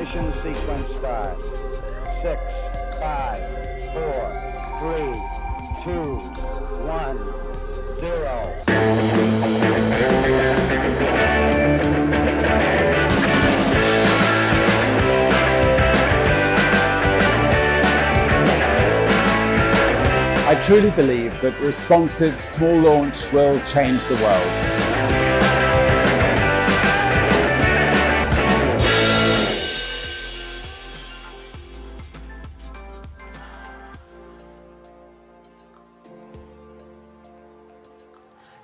Ignition sequence start. 6, 5, 4, 3, 2, 1, 0. I truly believe that responsive small launch will change the world.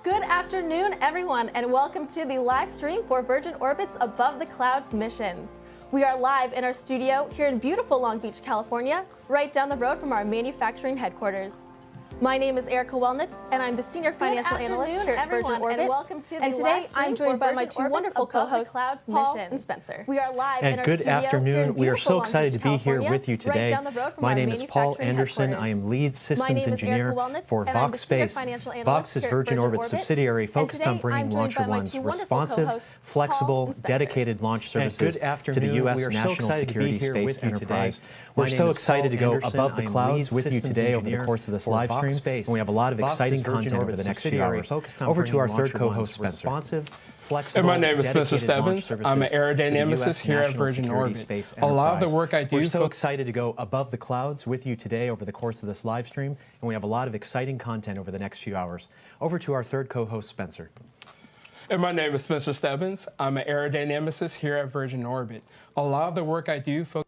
Good afternoon, everyone, and welcome to the live stream for Virgin Orbit's Above the Clouds mission. We are live in our studio here in beautiful Long Beach, California, right down the road from our manufacturing headquarters. My name is Erica Wellnitz, and I'm the Senior Financial Analyst here at Virgin Orbit. And welcome to the today I'm joined by my two wonderful co-hosts, Paul and Spencer. We are live in our good studio afternoon. We are so excited to be here with you today. Right down the road from my our name is Paul Anderson. I am Lead Systems Engineer for Vox Space. Vox is Virgin Orbit's subsidiary focused on bringing Launcher One's responsive, flexible, dedicated launch services to the U.S. national security space enterprise. We're so excited to go above the clouds with you today over the course of this live stream, and we have a lot of exciting content over the next few hours. Over to our third co-host, Spencer. And my name is Spencer Stebbins. I'm an aerodynamicist here at Virgin Orbit. A lot of the work I do... We're so excited to go above the clouds with you today over the course of this live stream, and we have a lot of exciting content over the next few hours. Over to our third co-host, Spencer. And my name is Spencer Stebbins. I'm an aerodynamicist here at Virgin Orbit. A lot of the work I do focuses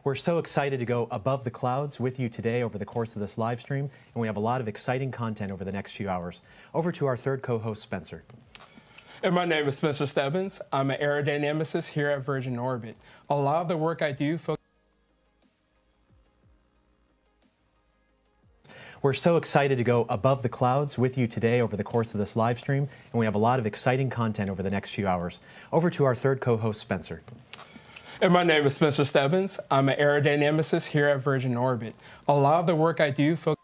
We're so excited to go above the clouds with you today over the course of this live stream, and we have a lot of exciting content over the next few hours. Over to our third co-host, Spencer. And my name is Spencer Stebbins. I'm an aerodynamicist here at Virgin Orbit. A lot of the work I do focuses... We're so excited to go above the clouds with you today over the course of this live stream, and we have a lot of exciting content over the next few hours. Over to our third co-host, Spencer. And my name is Spencer Stebbins. I'm an aerodynamicist here at Virgin Orbit. A lot of the work I do focuses...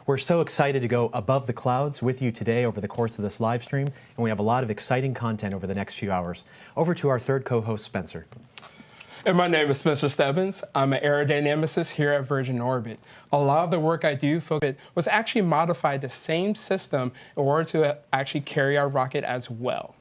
We're so excited to go above the clouds with you today over the course of this live stream, and we have a lot of exciting content over the next few hours. Over to our third co-host, Spencer. And my name is Spencer Stebbins. I'm an aerodynamicist here at Virgin Orbit. A lot of the work I do was actually modify the same system in order to actually carry our rocket as well.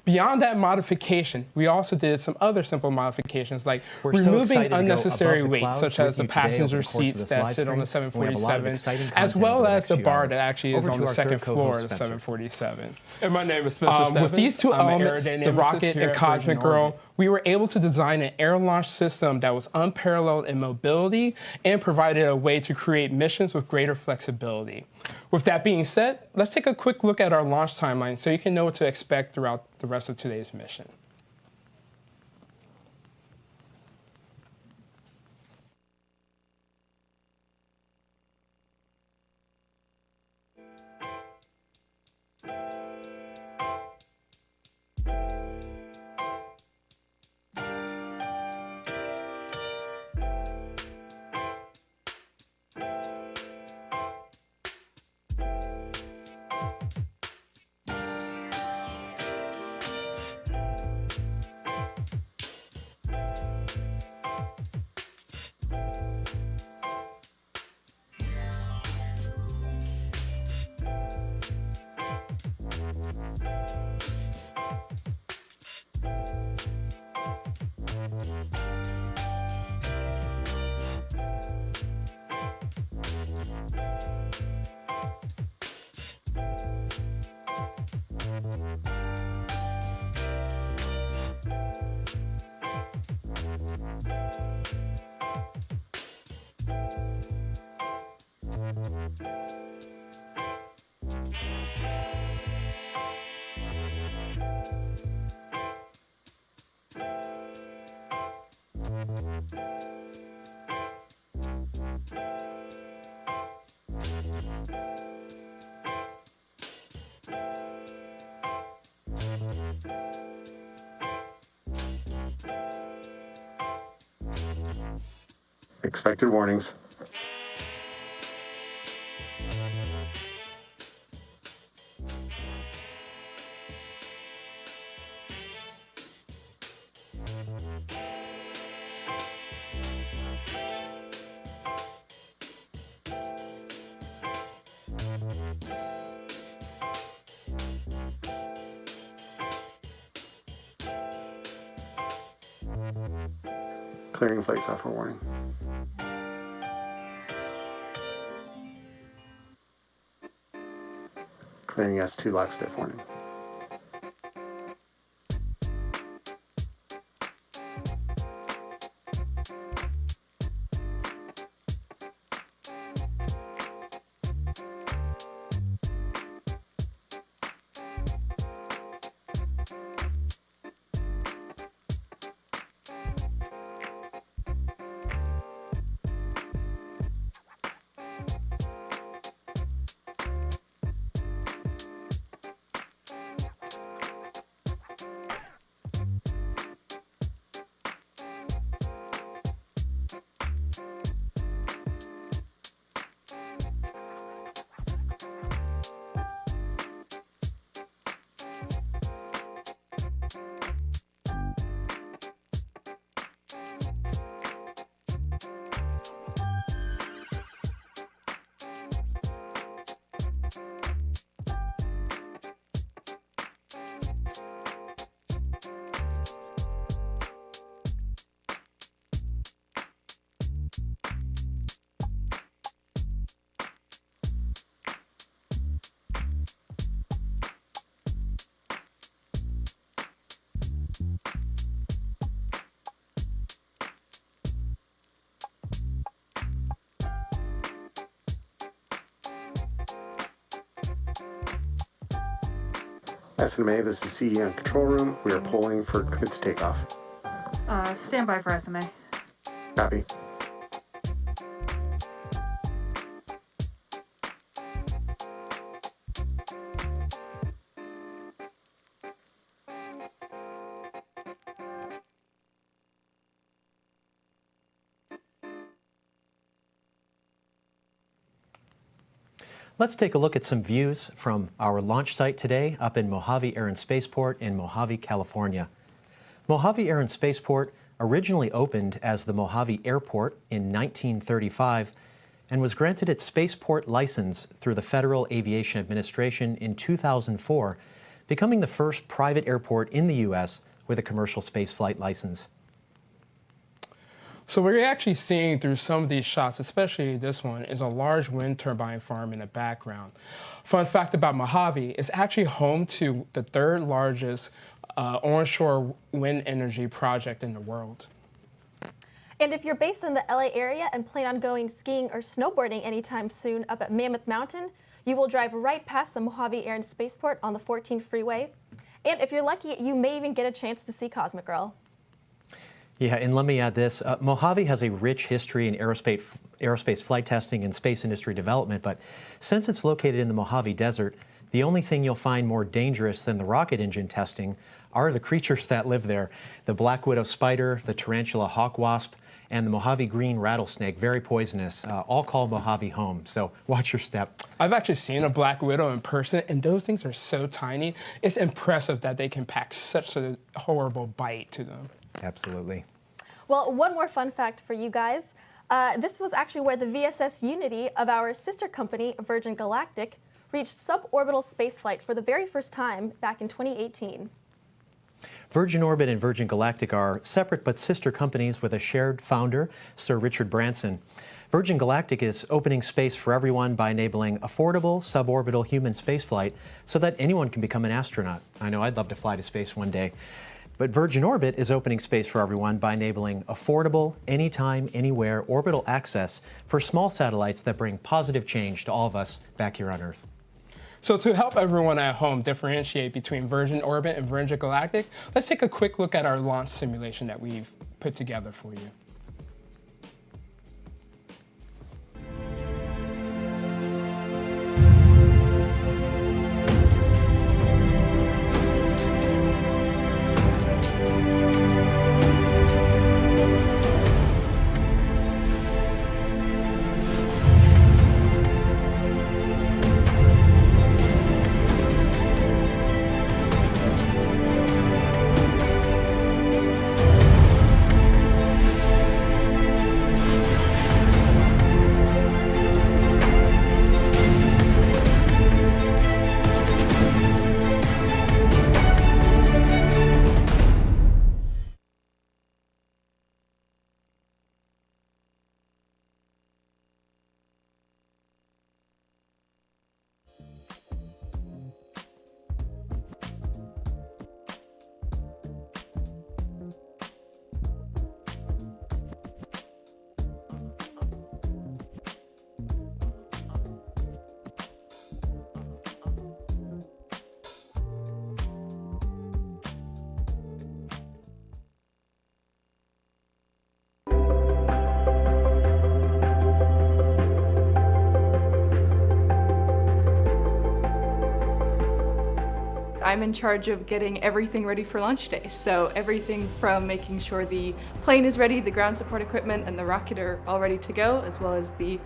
Beyond that modification, we also did some other simple modifications, like removing unnecessary weight, such as the passenger seats that sit on the 747, as well as the bar that actually is on the second floor of the 747. And my name is Spencer Stebbins. With these two elements, the rocket and Cosmic Girl, we were able to design an air-launch system that was unparalleled in mobility and provided a way to create missions with greater flexibility. With that being said, let's take a quick look at our launch timeline so you can know what to expect throughout the rest of today's mission. Expected warnings. Clearing flight software warning. Clearing S2 lock stiff warning. SMA, this is CE on control room. We are polling for good to take off. Stand by for SMA. Copy. Let's take a look at some views from our launch site today up in Mojave Air and Spaceport in Mojave, California. Mojave Air and Spaceport originally opened as the Mojave Airport in 1935 and was granted its spaceport license through the Federal Aviation Administration in 2004, becoming the first private airport in the U.S. with a commercial spaceflight license. So what you're actually seeing through some of these shots, especially this one, is a large wind turbine farm in the background. Fun fact about Mojave, it's actually home to the third largest onshore wind energy project in the world. And if you're based in the LA area and plan on going skiing or snowboarding anytime soon up at Mammoth Mountain, you will drive right past the Mojave Air and Spaceport on the 14 freeway. And if you're lucky, you may even get a chance to see Cosmic Girl. Yeah, and let me add this. Mojave has a rich history in aerospace flight testing and space industry development, but since it's located in the Mojave Desert, the only thing you'll find more dangerous than the rocket engine testing are the creatures that live there. The black widow spider, the tarantula hawk wasp, and the Mojave green rattlesnake, very poisonous, all call Mojave home, so watch your step. I've actually seen a black widow in person, and those things are so tiny. It's impressive that they can pack such a horrible bite to them. Absolutely. Well, one more fun fact for you guys. This was actually where the VSS Unity of our sister company, Virgin Galactic, reached suborbital spaceflight for the very first time back in 2018. Virgin Orbit and Virgin Galactic are separate but sister companies with a shared founder, Sir Richard Branson. Virgin Galactic is opening space for everyone by enabling affordable suborbital human spaceflight so that anyone can become an astronaut. I know I'd love to fly to space one day. But Virgin Orbit is opening space for everyone by enabling affordable, anytime, anywhere orbital access for small satellites that bring positive change to all of us back here on Earth. So to help everyone at home differentiate between Virgin Orbit and Virgin Galactic, let's take a quick look at our launch simulation that we've put together for you. I'm in charge of getting everything ready for launch day. So everything from making sure the plane is ready, the ground support equipment and the rocket are all ready to go, as well as the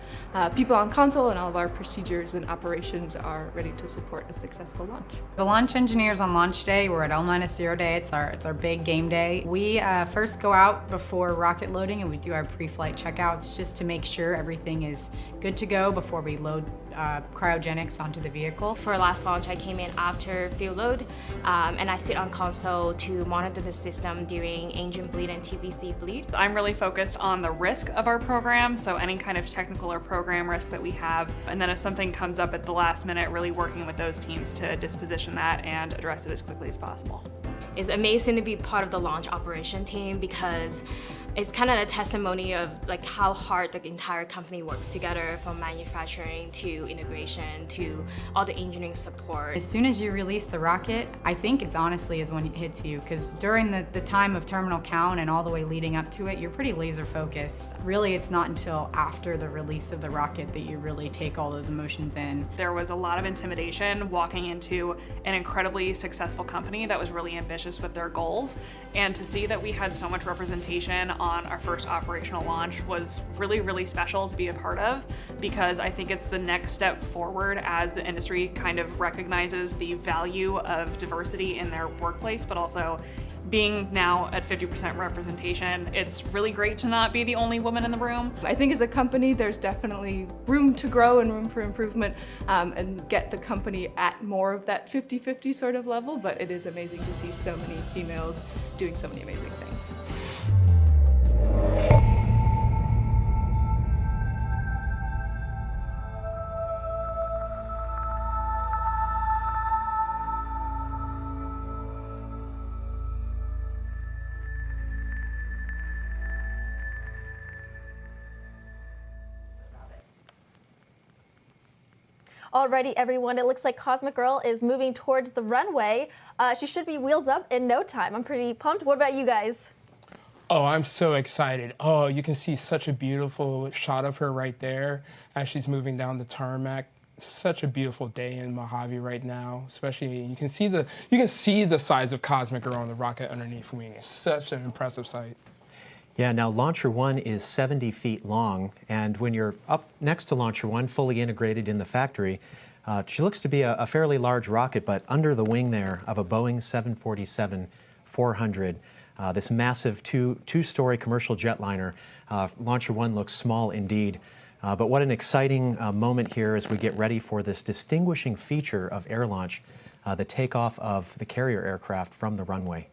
people on console and all of our procedures and operations are ready to support a successful launch. The launch engineers on launch day, we're at L-0 day, it's our big game day. We first go out before rocket loading and we do our pre-flight checkouts just to make sure everything is good to go before we load cryogenics onto the vehicle. For last launch, I came in after fuel load, and I sit on console to monitor the system during engine bleed and TVC bleed. I'm really focused on the risk of our program, so any kind of technical or program risk that we have, and then if something comes up at the last minute, really working with those teams to disposition that and address it as quickly as possible. It's amazing to be part of the launch operation team because it's kind of a testimony of like how hard the entire company works together, from manufacturing to integration to all the engineering support. As soon as you release the rocket, I think it's honestly is when it hits you, because during the time of terminal count and all the way leading up to it, you're pretty laser focused. Really, it's not until after the release of the rocket that you really take all those emotions in. There was a lot of intimidation walking into an incredibly successful company that was really ambitious with their goals, and to see that we had so much representation on our first operational launch was really, really special to be a part of, because I think it's the next step forward as the industry kind of recognizes the value of diversity in their workplace, but also being now at 50% representation, it's really great to not be the only woman in the room. I think as a company, there's definitely room to grow and room for improvement and get the company at more of that 50-50 sort of level, but it is amazing to see so many females doing so many amazing things. Alrighty, everyone, it looks like Cosmic Girl is moving towards the runway. She should be wheels up in no time. I'm pretty pumped. What about you guys? Oh, I'm so excited. Oh, you can see such a beautiful shot of her right there as she's moving down the tarmac. Such a beautiful day in Mojave right now, especially you can see the size of Cosmic Girl on the rocket underneath me. It's such an impressive sight. Yeah, now Launcher 1 is 70 feet long, and when you're up next to Launcher 1, fully integrated in the factory, she looks to be a fairly large rocket, but under the wing there of a Boeing 747-400, this massive two-story commercial jetliner, Launcher 1 looks small indeed. But what an exciting moment here as we get ready for this distinguishing feature of air launch, the takeoff of the carrier aircraft from the runway.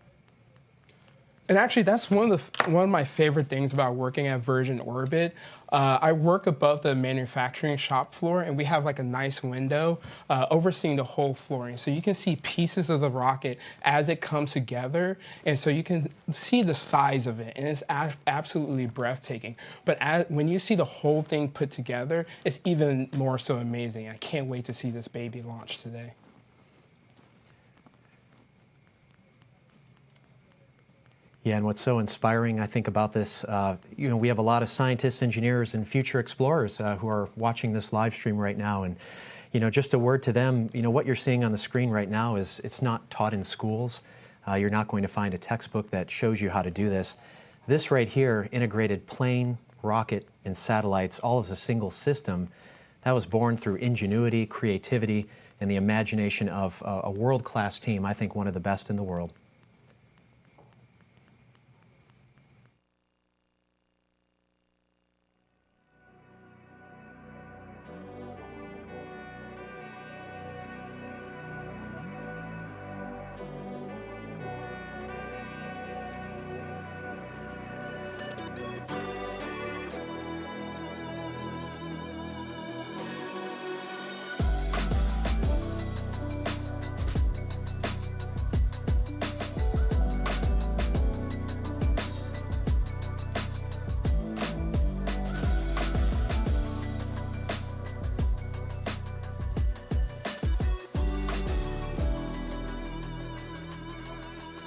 And actually, that's one of my favorite things about working at Virgin Orbit. I work above the manufacturing shop floor, and we have like a nice window overseeing the whole flooring. So you can see pieces of the rocket as it comes together, and so you can see the size of it, and it's absolutely breathtaking. But when you see the whole thing put together, it's even more so amazing. I can't wait to see this baby launch today. Yeah, and what's so inspiring, I think, about this, we have a lot of scientists, engineers, and future explorers who are watching this live stream right now. And, just a word to them, what you're seeing on the screen right now it's not taught in schools. You're not going to find a textbook that shows you how to do this. This right here, integrated plane, rocket, and satellites, all as a single system, that was born through ingenuity, creativity, and the imagination of a world-class team, I think one of the best in the world.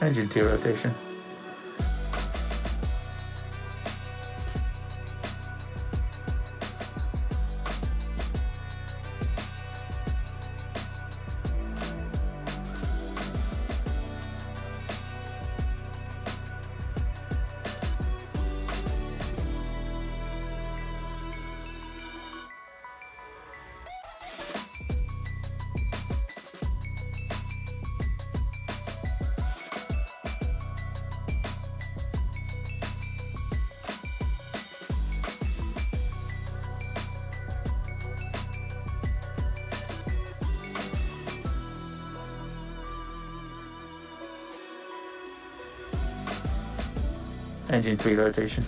Engine 2 rotation. Engine 3 rotation.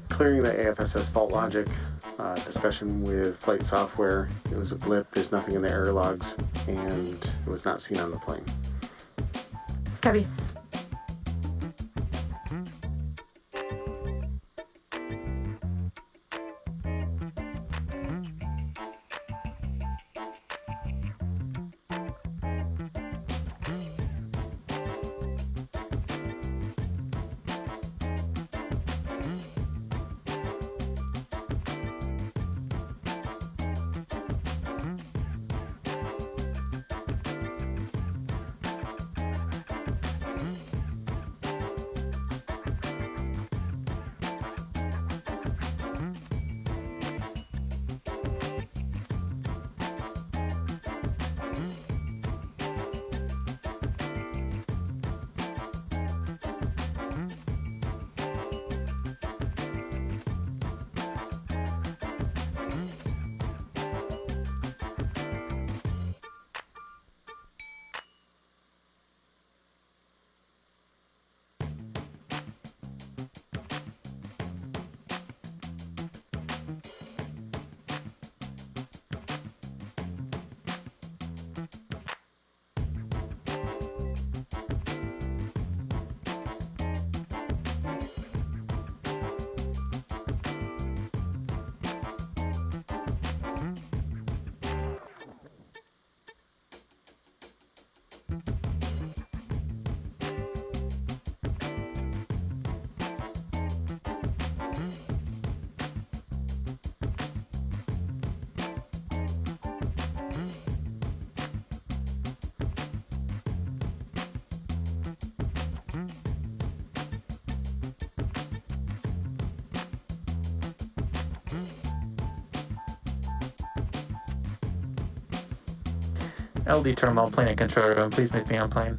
Clearing the AFSS fault logic, discussion with flight software. It was a blip, there's nothing in the error logs, and it was not seen on the plane. Copy. LD terminal, plane and controller room. Please meet me on plane.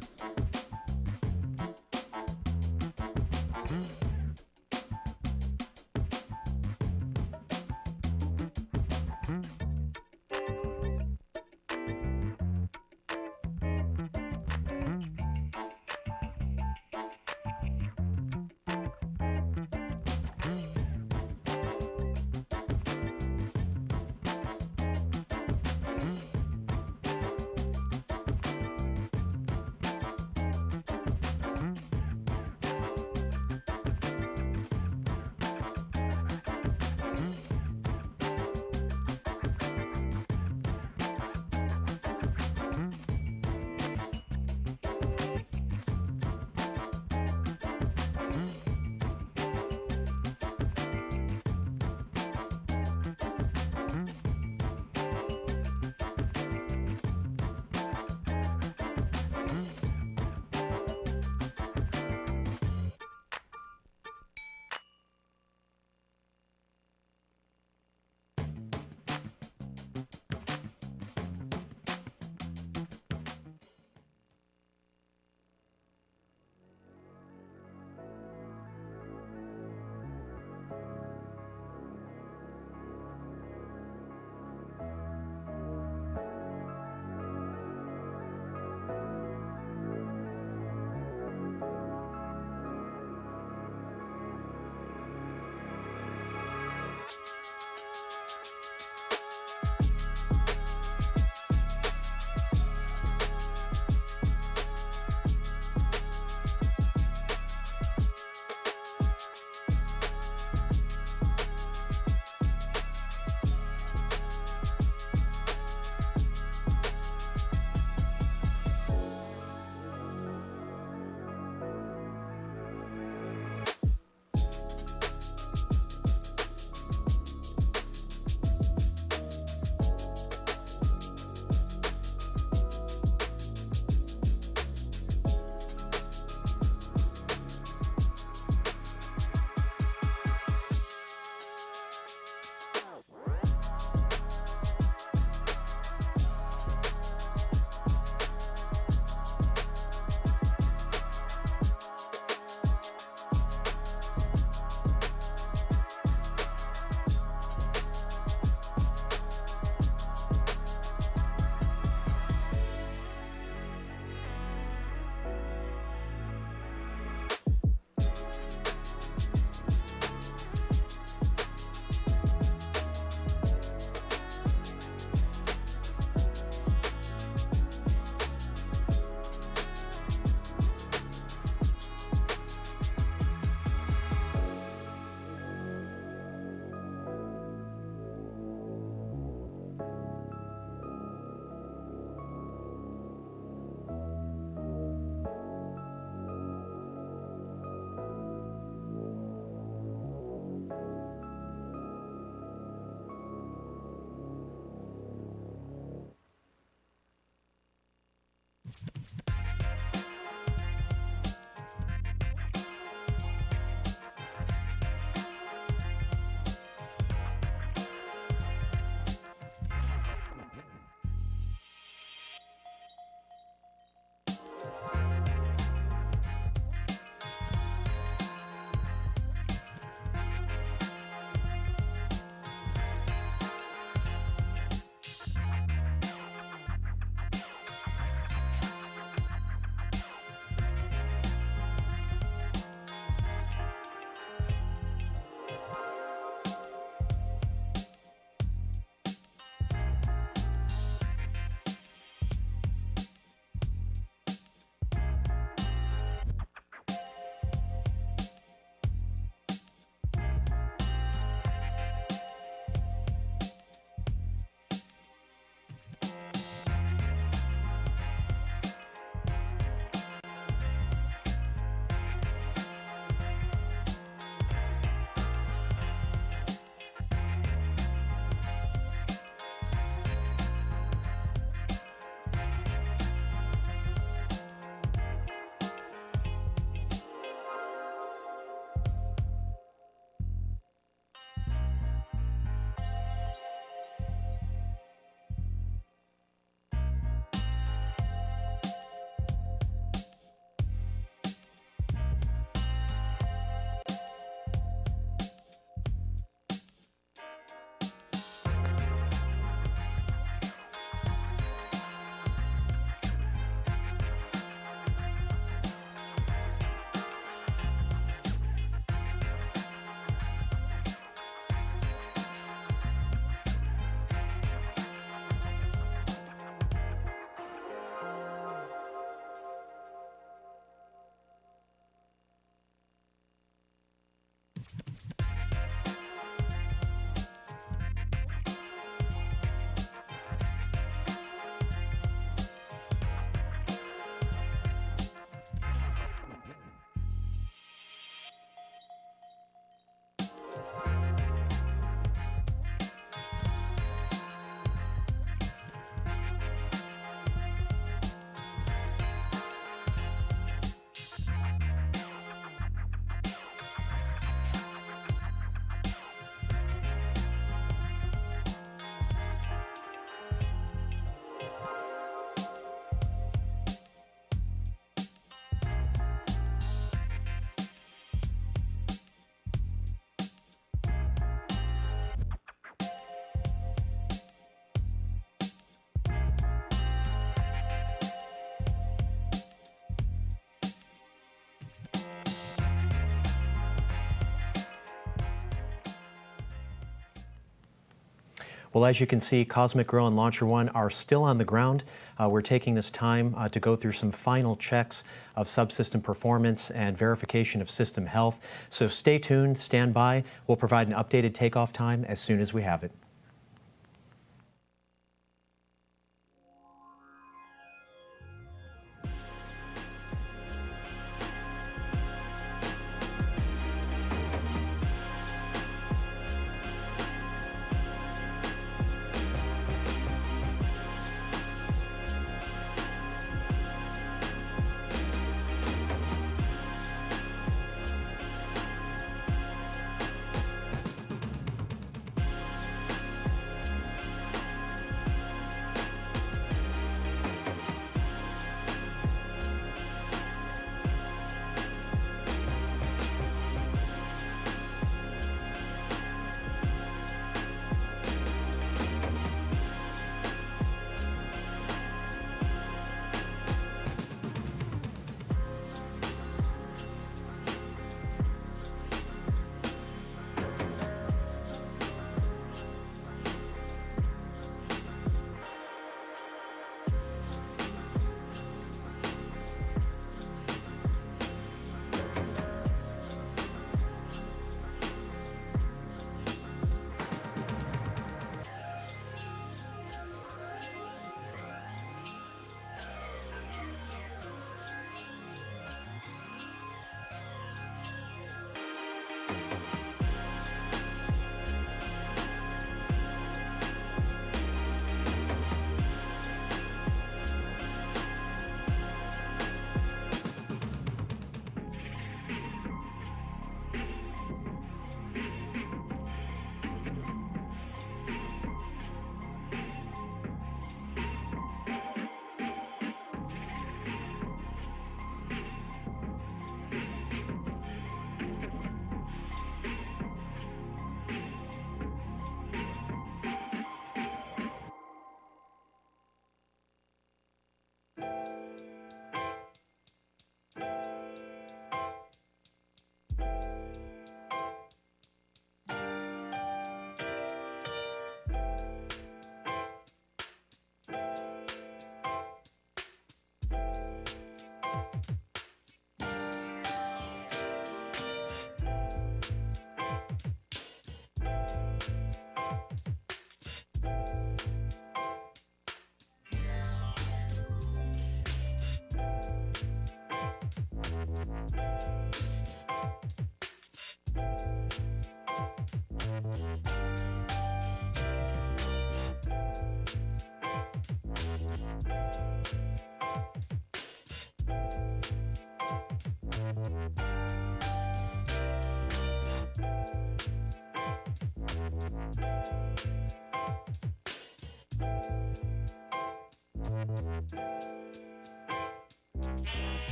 Well, as you can see, Cosmic Girl and Launcher One are still on the ground. We're taking this time to go through some final checks of subsystem performance and verification of system health. So stay tuned, stand by. We'll provide an updated takeoff time as soon as we have it.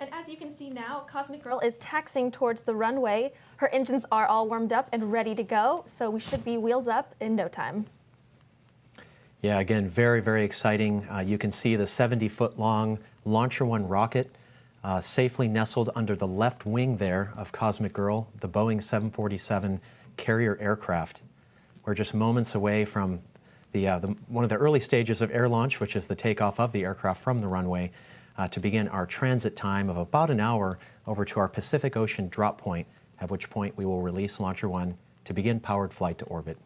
And as you can see now, Cosmic Girl is taxiing towards the runway. Her engines are all warmed up and ready to go, so we should be wheels up in no time. Yeah, again, very, very exciting. You can see the 70-foot long Launcher One rocket safely nestled under the left wing there of Cosmic Girl, the Boeing 747 carrier aircraft. We're just moments away from one of the early stages of air launch, which is the takeoff of the aircraft from the runway, to begin our transit time of about an hour over to our Pacific Ocean drop point, at which point we will release Launcher 1 to begin powered flight to orbit.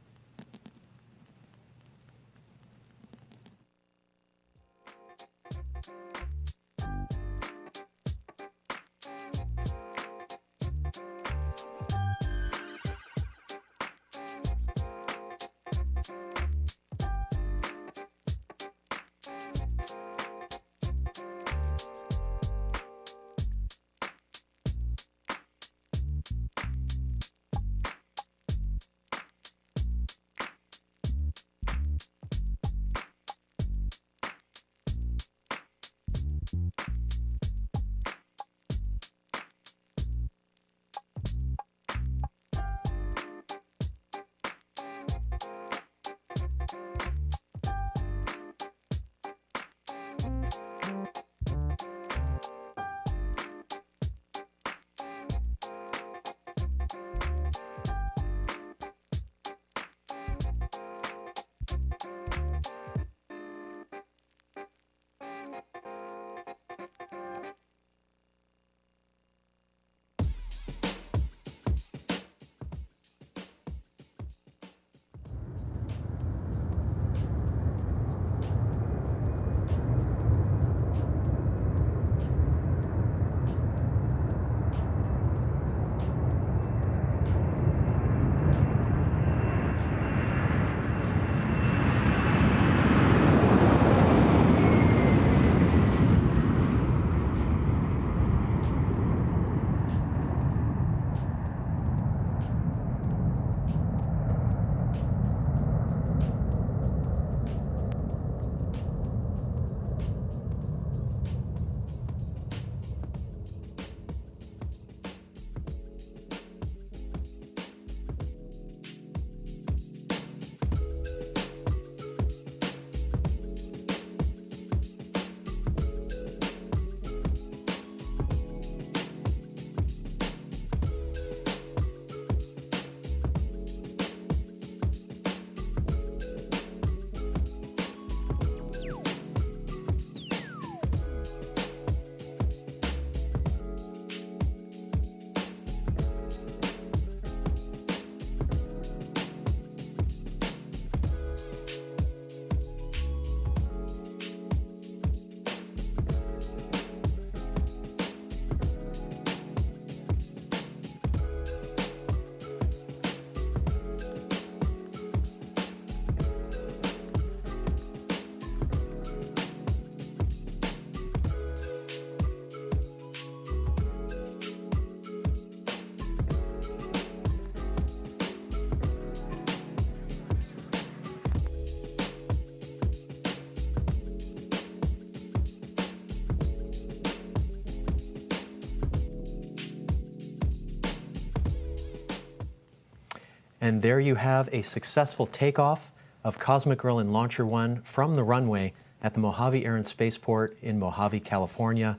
And there you have a successful takeoff of Cosmic Girl and Launcher 1 from the runway at the Mojave Air and Spaceport in Mojave, California.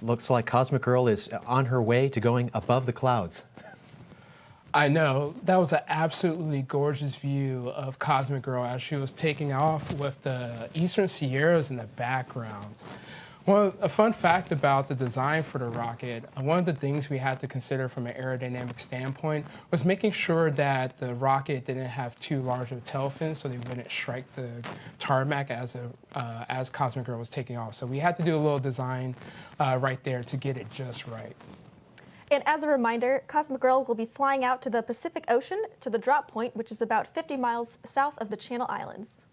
Looks like Cosmic Girl is on her way to going above the clouds. I know. That was an absolutely gorgeous view of Cosmic Girl as she was taking off with the Eastern Sierras in the background. A fun fact about the design for the rocket, one of the things we had to consider from an aerodynamic standpoint was making sure that the rocket didn't have too large of tail fins so they wouldn't strike the tarmac as Cosmic Girl was taking off. So we had to do a little design right there to get it just right. And as a reminder, Cosmic Girl will be flying out to the Pacific Ocean to the drop point, which is about 50 miles south of the Channel Islands.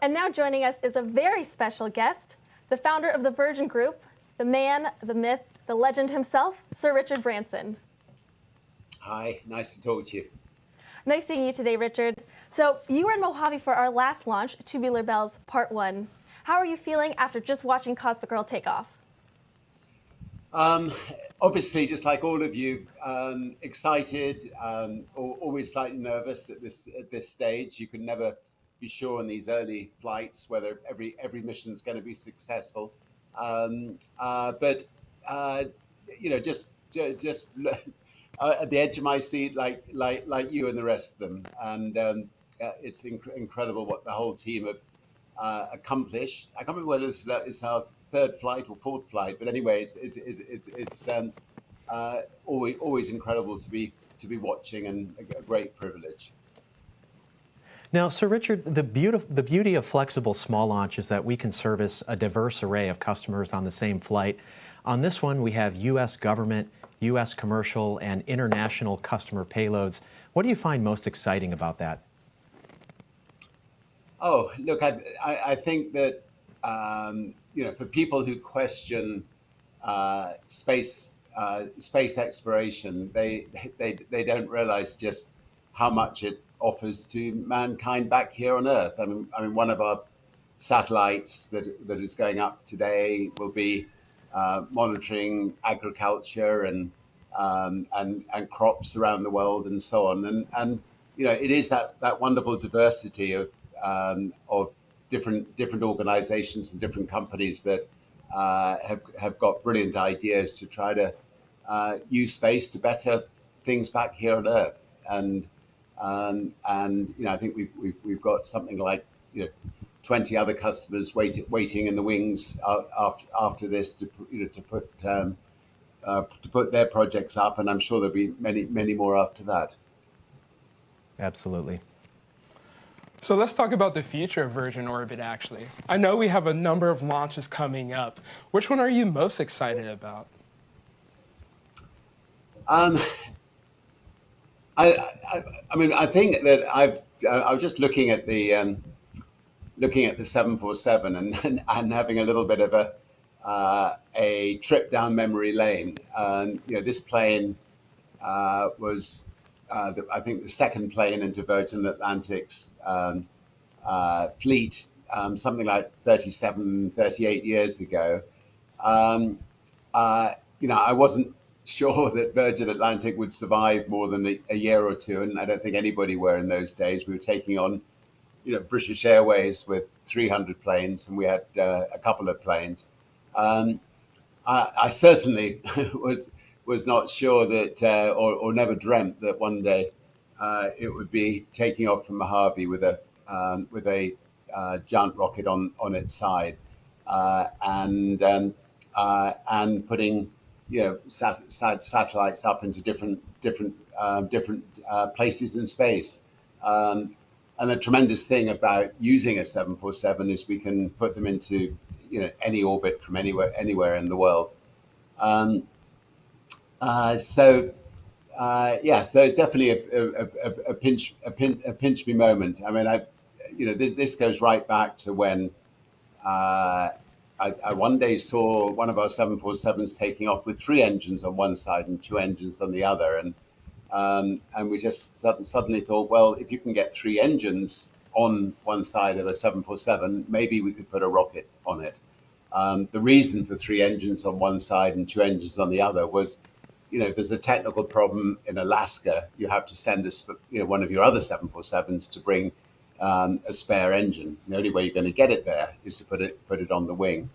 And now joining us is a very special guest, the founder of the Virgin Group, the man, the myth, the legend himself, Sir Richard Branson. Hi, nice to talk to you. Nice seeing you today, Richard. So you were in Mojave for our last launch, Tubular Bells Part 1. How are you feeling after just watching Cosmic Girl take off? Obviously, just like all of you, excited, always slightly nervous at this stage. You can never be sure in these early flights whether every mission is going to be successful. But you know, just at the edge of my seat, like you and the rest of them, and it's incredible what the whole team have accomplished. I can't remember whether this is our third flight or fourth flight, but anyway, it's always incredible to be watching, and a great privilege. Now, Sir Richard, the beauty of flexible small launch is that we can service a diverse array of customers on the same flight. On this one, we have U.S. government, U.S. commercial, and international customer payloads. What do you find most exciting about that? Oh, look, I think that you know, for people who question space exploration, they don't realize just how much it offers to mankind back here on Earth. I mean, one of our satellites that is going up today will be monitoring agriculture and crops around the world and so on. And you know, it is that wonderful diversity of different organizations and different companies that have got brilliant ideas to try to use space to better things back here on Earth. And you know, I think we've got something like 20 other customers waiting in the wings after this to put their projects up, and I'm sure there'll be many more after that. Absolutely. So let's talk about the future of Virgin Orbit, actually. I know we have a number of launches coming up. Which one are you most excited about? I mean, I think that I was just looking at the 747 and having a little bit of a trip down memory lane. And you know, this plane was I think the second plane into Virgin Atlantic's fleet, something like 38 years ago. You know, I wasn't sure that Virgin Atlantic would survive more than a year or two, and I don't think anybody were in those days. We were taking on, you know, British Airways with 300 planes, and we had a couple of planes. I certainly was not sure that, or never dreamt that one day it would be taking off from Mojave with a giant rocket on its side, and putting, you know, satellites up into different places in space. And the tremendous thing about using a 747 is we can put them into, you know, any orbit from anywhere in the world. So it's definitely a pinch me moment. I mean, you know, this goes right back to when I one day saw one of our 747s taking off with 3 engines on one side and 2 engines on the other, and we just suddenly thought, well, if you can get 3 engines on one side of a 747, maybe we could put a rocket on it. The reason for 3 engines on one side and 2 engines on the other was, you know, if there's a technical problem in Alaska, you have to send one of your other 747s to bring a spare engine. The only way you're going to get it there is to put it on the wing.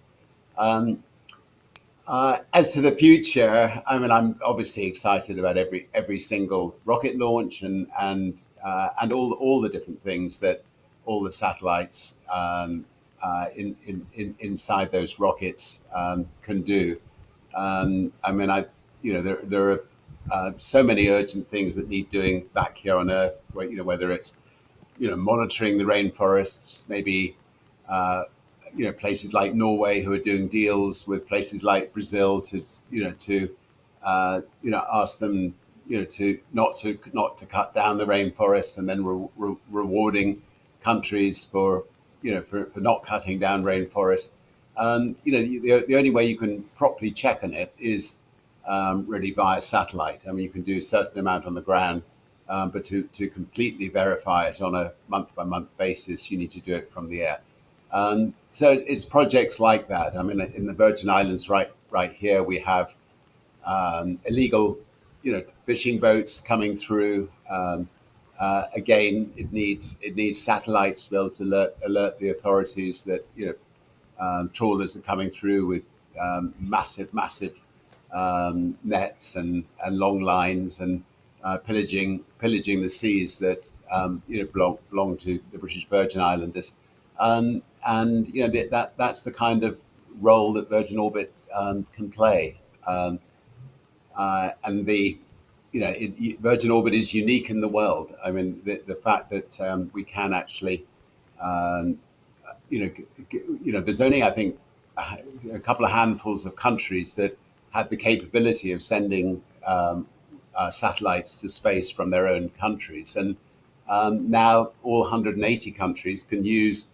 As to the future, I mean, I'm obviously excited about every single rocket launch and all the different things that all the satellites inside those rockets can do. I mean, you know, there are so many urgent things that need doing back here on Earth, where, you know, whether it's, you know, monitoring the rainforests, maybe, you know, places like Norway who are doing deals with places like Brazil to ask them, you know, to not to cut down the rainforests, and then rewarding countries for for not cutting down rainforests. The only way you can properly check on it is really via satellite. I mean, you can do a certain amount on the ground, but to completely verify it on a month-by-month basis, you need to do it from the air. So it's projects like that. I mean, in the Virgin Islands, right here, we have illegal, fishing boats coming through. Again, it needs satellites to be able to alert the authorities that trawlers are coming through with massive nets and long lines and pillaging the seas that belong to the British Virgin Islanders, and that's the kind of role that Virgin Orbit can play, and Virgin Orbit is unique in the world. I mean, the fact that we can actually, there's only, I think, a couple of handfuls of countries that have the capability of sending satellites to space from their own countries, and now all 180 countries can use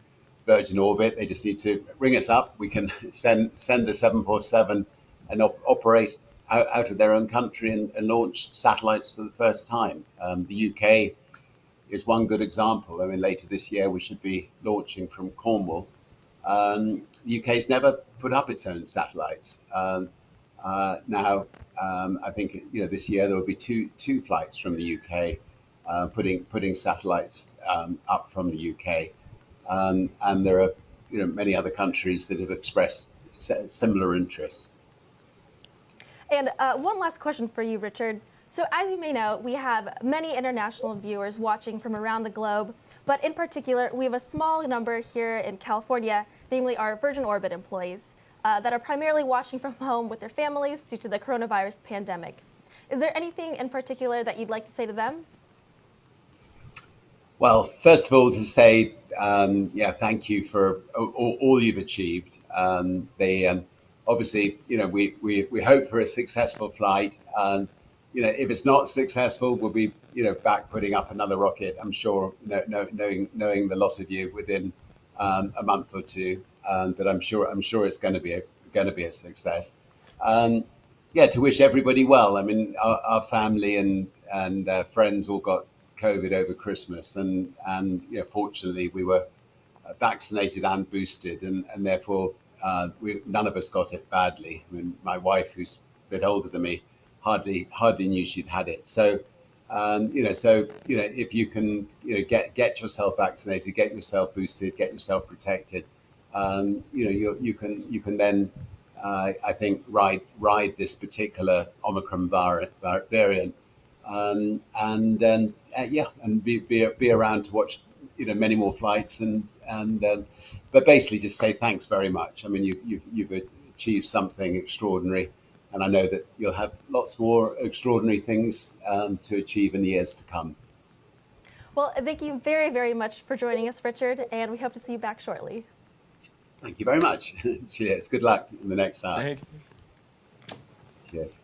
Virgin Orbit. They just need to ring us up. We can send a 747 and operate out of their own country and launch satellites for the first time. The UK is one good example. I mean, later this year we should be launching from Cornwall. The UK's never put up its own satellites. Now, I think this year there will be two flights from the UK, putting satellites up from the UK, and there are many other countries that have expressed similar interests. And one last question for you, Richard. So as you may know, we have many international viewers watching from around the globe, but in particular, we have a small number here in California, namely our Virgin Orbit employees, that are primarily watching from home with their families due to the coronavirus pandemic. Is there anything in particular that you'd like to say to them? Well, first of all, to say, thank you for all you've achieved. Obviously, we hope for a successful flight. If it's not successful, we'll be, back putting up another rocket, I'm sure, knowing the lot of you within a month or two. But I'm sure it's going to be a success. To wish everybody well. I mean, our family and friends all got COVID over Christmas, and fortunately we were vaccinated and boosted, and therefore none of us got it badly. I mean, my wife, who's a bit older than me, hardly knew she'd had it. So, if you can, get yourself vaccinated, get yourself boosted, get yourself protected, you can then, I think, ride this particular Omicron variant, and be around to watch, many more flights, but basically just say thanks very much. I mean, you've achieved something extraordinary, and I know that you'll have lots more extraordinary things to achieve in the years to come. Well, thank you very, very much for joining us, Richard, and we hope to see you back shortly. Thank you very much. Cheers. Good luck in the next hour. Thank you. Cheers.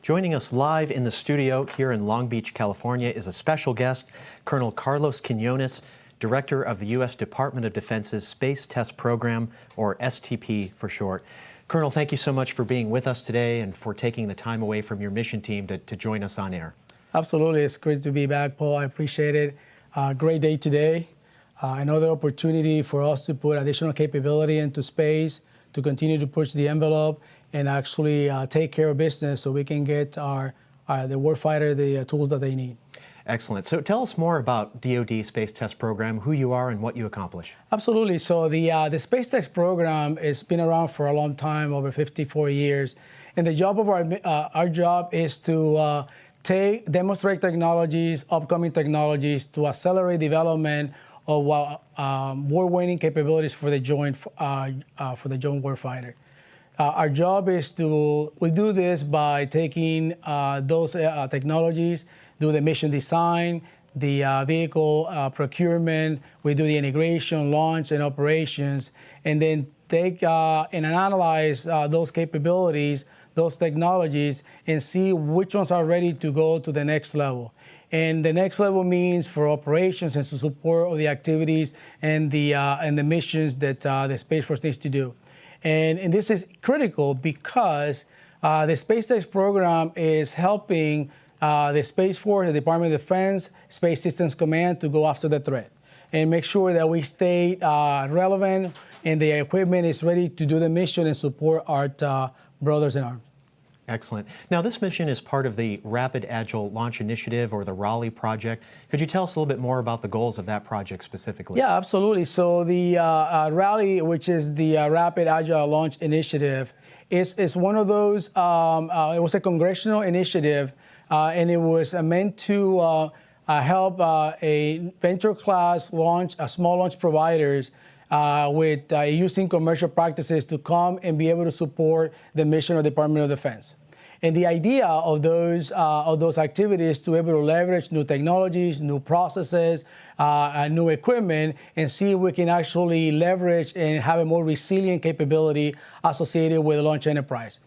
Joining us live in the studio here in Long Beach, California is a special guest, Colonel Carlos Quiñones, Director of the U.S. Department of Defense's Space Test Program, or STP for short. Colonel, thank you so much for being with us today and for taking the time away from your mission team to join us on air. Absolutely. It's great to be back, Paul. I appreciate it. Great day today. Another opportunity for us to put additional capability into space, to continue to push the envelope and actually take care of business so we can get the warfighter the tools that they need. Excellent. So tell us more about DoD Space Test Program, who you are and what you accomplish. Absolutely. So the Space Test Program has been around for a long time, over 54 years. And the job of our job is to demonstrate technologies, upcoming technologies, to accelerate development of war-winning capabilities for the joint warfighter. Our job is we do this by taking those technologies, do the mission design, the vehicle procurement, we do the integration, launch, and operations, and then take and analyze those capabilities, those technologies, and see which ones are ready to go to the next level. And the next level means for operations and to support all the activities and the missions that the Space Force needs to do. And this is critical because the Space Test Program is helping the Space Force, the Department of Defense, Space Systems Command to go after the threat and make sure that we stay relevant and the equipment is ready to do the mission and support our brothers in arms. Excellent. Now, this mission is part of the Rapid Agile Launch Initiative, or the Raleigh project. Could you tell us a little bit more about the goals of that project specifically? Yeah, absolutely. So the Raleigh, which is the Rapid Agile Launch Initiative, is one of those, it was a congressional initiative, and it was meant to help a venture class launch, small launch providers with using commercial practices to come and be able to support the mission of the Department of Defense. And the idea of those activities to be able to leverage new technologies, new processes, new equipment, and see if we can actually leverage and have a more resilient capability associated with the launch enterprise.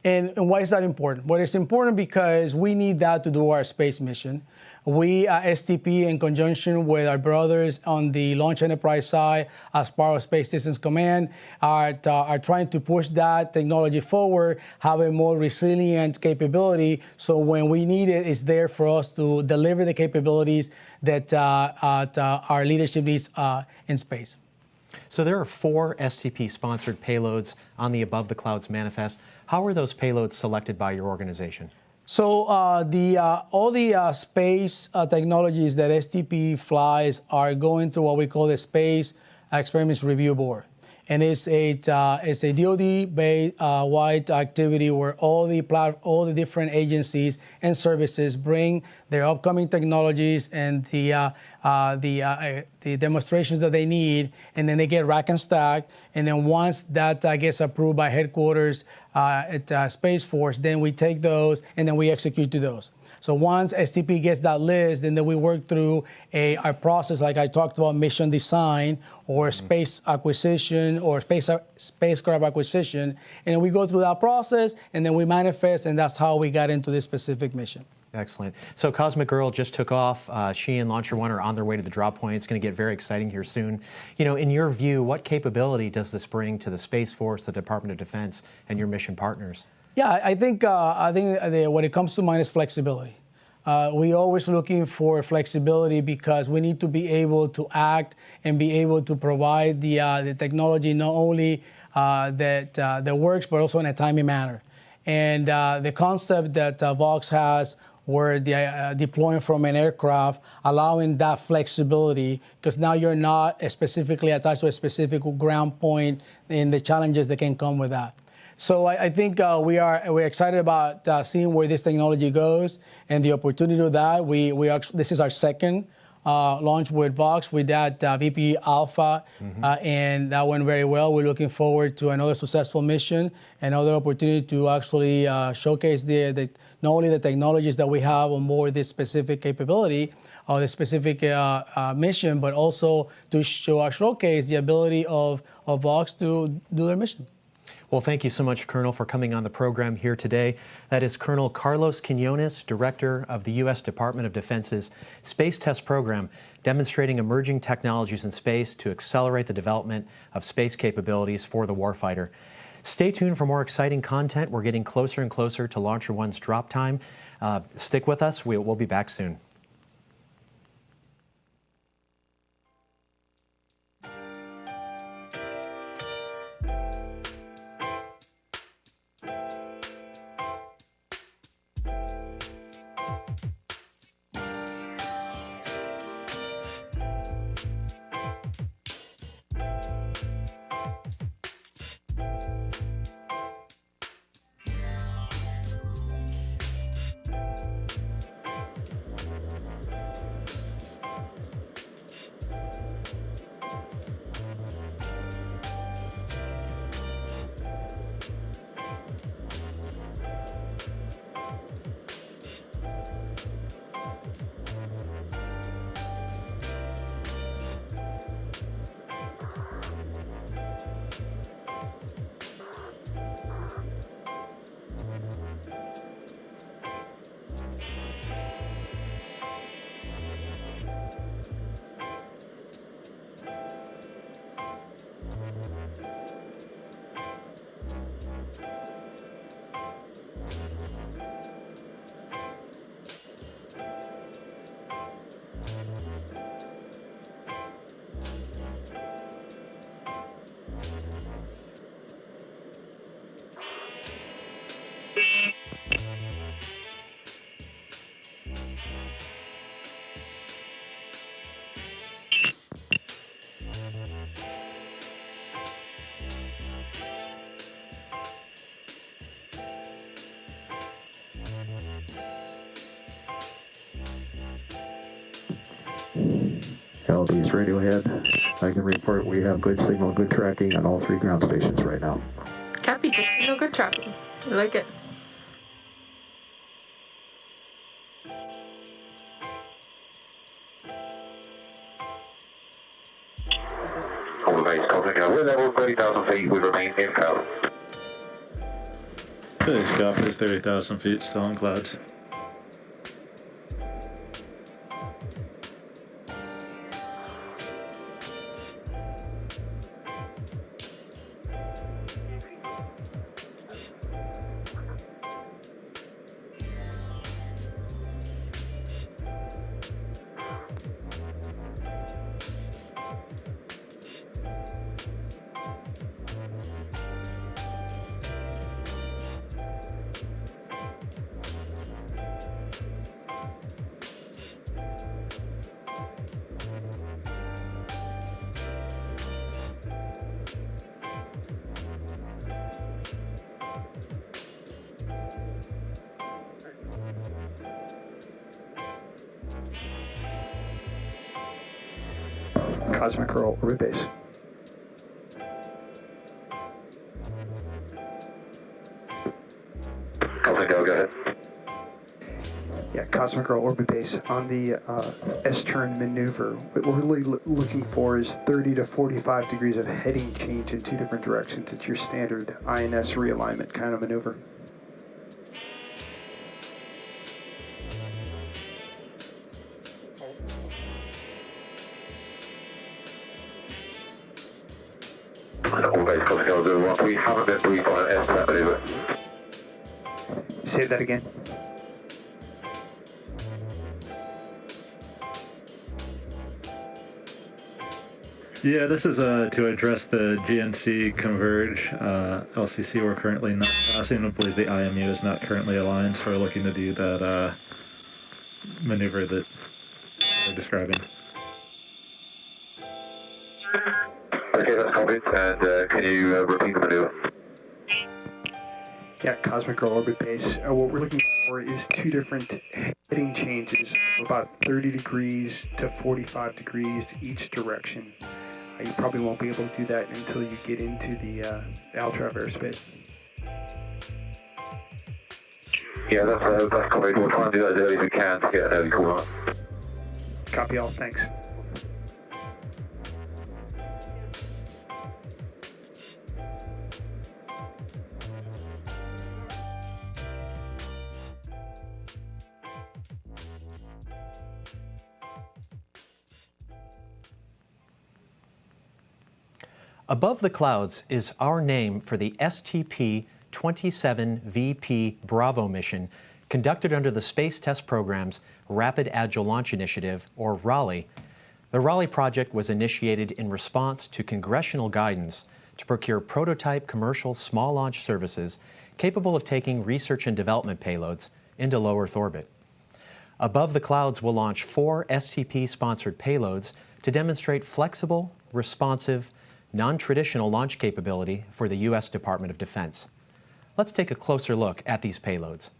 And why is that important? Well, it's important because we need that to do our space mission. We, STP, in conjunction with our brothers on the launch enterprise side, as part of Space Systems Command, are trying to push that technology forward, have a more resilient capability, so when we need it, it's there for us to deliver the capabilities that our leadership needs in space. So there are 4 STP-sponsored payloads on the Above the Clouds manifest. How are those payloads selected by your organization? So all the space technologies that STP flies are going through what we call the Space Experiments Review Board. And it's a DoD-wide activity where all the different agencies and services bring their upcoming technologies and the demonstrations that they need, and then they get rack and stacked. And then once that gets approved by headquarters at Space Force, then we take those and then we execute to those. So once STP gets that list, then we work through our process, like I talked about, mission design or space acquisition or spacecraft acquisition, and then we go through that process and then we manifest, and that's how we got into this specific mission. Excellent. So Cosmic Girl just took off. She and Launcher One are on their way to the drop point. It's going to get very exciting here soon. You know, in your view, what capability does this bring to the Space Force, the Department of Defense, and your mission partners? Yeah, I think when it comes to mind is flexibility. We always looking for flexibility because we need to be able to act and be able to provide the technology not only that works, but also in a timely manner. And the concept that Vox has, where deploying from an aircraft, allowing that flexibility, because now you're not specifically attached to a specific ground point and the challenges that can come with that. So I think we're excited about seeing where this technology goes and the opportunity of that. This is our second launch with Vox. We did VP Alpha, and that went very well. We're looking forward to another successful mission, another opportunity to actually showcase not only the technologies that we have on board this specific capability or the specific mission, but also to showcase the ability of Vox to do their mission. Well, thank you so much, Colonel, for coming on the program here today. That is Colonel Carlos Quiñones, Director of the U.S. Department of Defense's Space Test Program, demonstrating emerging technologies in space to accelerate the development of space capabilities for the warfighter. Stay tuned for more exciting content. We're getting closer and closer to Launcher One's drop time. Stick with us. We'll be back soon. LB's Radiohead. I can report we have good signal, good tracking on all 3 ground stations right now. Copy, good signal, good tracking. I like it. We're level 30,000 feet, we remain in cloud. Today's copy is 30,000 feet, still in clouds. Cosmic Curl orbit base. Go ahead. Yeah, Cosmic Curl orbit base on the S-turn maneuver. What we're really looking for is 30 to 45 degrees of heading change in 2 different directions. It's your standard INS realignment kind of maneuver. We haven't been briefed on an S-turn maneuver. Say that again. Yeah, this is to address the GNC Converge LCC. We're currently not passing. I believe the IMU is not currently aligned, so we're looking to do that maneuver that we're describing. Okay, that's copied. And can you repeat the maneuver? Yeah, Cosmic Curl orbit base. What we're looking for is 2 different heading changes of about 30 degrees to 45 degrees each direction. You probably won't be able to do that until you get into the Altrav airspace. Yeah, that's copied. We'll try and do that as early as we can to get an early call on. Copy all, thanks. Above the Clouds is our name for the STP-27VP Bravo mission conducted under the Space Test Program's Rapid Agile Launch Initiative, or RALI. The RALI project was initiated in response to congressional guidance to procure prototype commercial small launch services capable of taking research and development payloads into low Earth orbit. Above the Clouds will launch 4 STP-sponsored payloads to demonstrate flexible, responsive, non-traditional launch capability for the U.S. Department of Defense. Let's take a closer look at these payloads.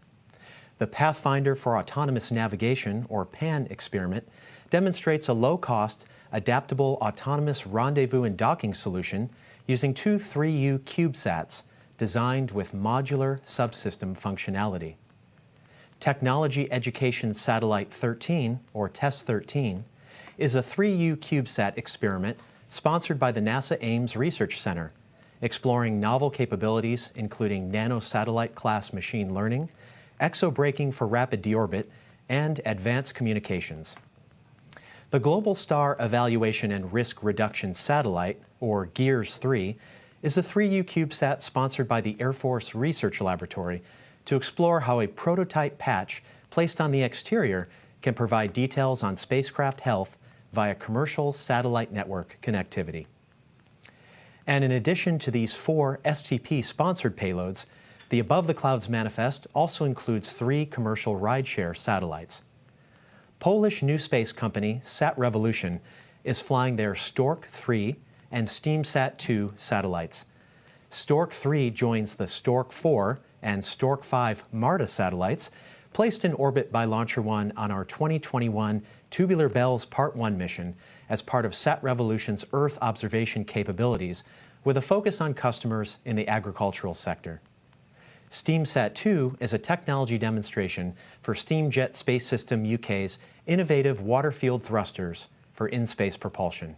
The Pathfinder for Autonomous Navigation, or PAN experiment, demonstrates a low-cost, adaptable autonomous rendezvous and docking solution using 2 3U CubeSats designed with modular subsystem functionality. Technology Education Satellite 13, or TESS-13, is a 3U CubeSat experiment sponsored by the NASA Ames Research Center, exploring novel capabilities including nanosatellite class machine learning, exobraking for rapid deorbit, and advanced communications. The Global Star Evaluation and Risk Reduction Satellite, or GEARS-3, is a 3U CubeSat sponsored by the Air Force Research Laboratory to explore how a prototype patch placed on the exterior can provide details on spacecraft health via commercial satellite network connectivity. And in addition to these 4 STP-sponsored payloads, the Above the Clouds manifest also includes 3 commercial rideshare satellites. Polish new space company Sat Revolution is flying their Stork 3 and SteamSat 2 satellites. Stork 3 joins the Stork 4 and Stork 5 MARTA satellites placed in orbit by Launcher 1 on our 2021 Tubular Bells Part 1 mission as part of Sat Revolution's Earth observation capabilities with a focus on customers in the agricultural sector. SteamSat 2 is a technology demonstration for Steamjet Space System UK's innovative water-field thrusters for in-space propulsion.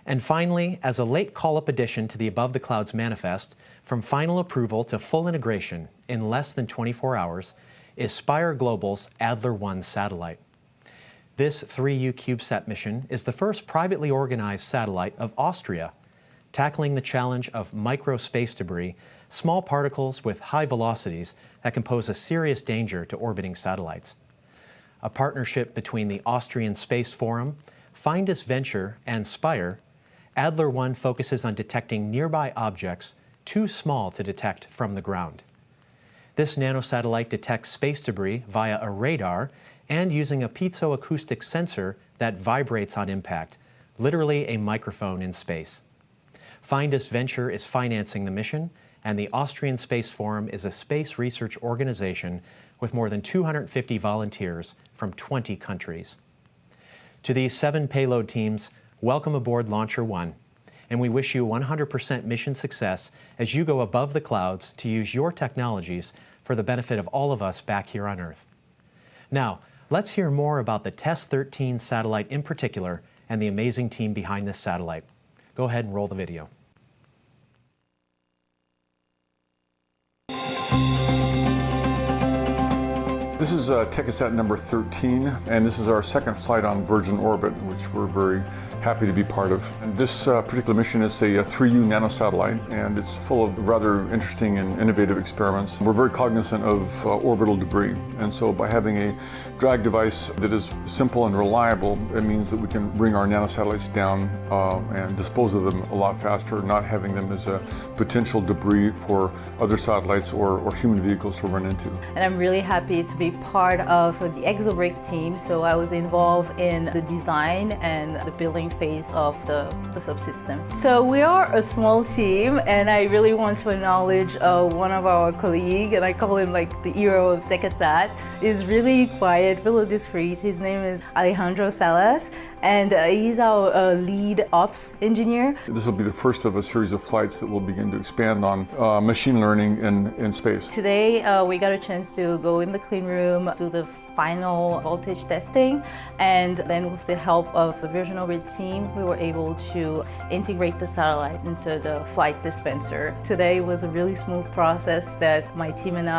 And finally, as a late call-up addition to the Above the Clouds manifest, from final approval to full integration in less than 24 hours, is Spire Global's Adler-1 satellite. This 3U CubeSat mission is the first privately organized satellite of Austria, tackling the challenge of micro-space debris, small particles with high velocities that can pose a serious danger to orbiting satellites. A partnership between the Austrian Space Forum, Findus Venture, and Spire, Adler-1 focuses on detecting nearby objects too small to detect from the ground. This nanosatellite detects space debris via a radar and using a piezoacoustic sensor that vibrates on impact, literally a microphone in space. Findus Venture is financing the mission, and the Austrian Space Forum is a space research organization with more than 250 volunteers from 20 countries. To these 7 payload teams, welcome aboard Launcher 1, and we wish you 100% mission success as you go above the clouds to use your technologies for the benefit of all of us back here on Earth. Now, let's hear more about the TESS-13 satellite in particular and the amazing team behind this satellite. Go ahead and roll the video. This is Techesat number 13, and this is our second flight on Virgin orbit, which we're very happy to be part of. And this particular mission is a 3U nanosatellite, and it's full of rather interesting and innovative experiments. We're very cognizant of orbital debris, and so by having a drag device that is simple and reliable, it means that we can bring our nanosatellites down and dispose of them a lot faster, not having them as a potential debris for other satellites or human vehicles to run into. And I'm really happy to be part of the exobrake team, so I was involved in the design and the building phase of the subsystem. So we are a small team, and I really want to acknowledge one of our colleagues, and I call him like the hero of Techesat. He's really quiet, really discreet. His name is Alejandro Salas, and he's our lead ops engineer. This will be the first of a series of flights that will begin to expand on machine learning in space. Today we got a chance to go in the clean room, do the final voltage testing, and then with the help of the Virgin Orbit team, we were able to integrate the satellite into the flight dispenser. Today was a really smooth process that my team and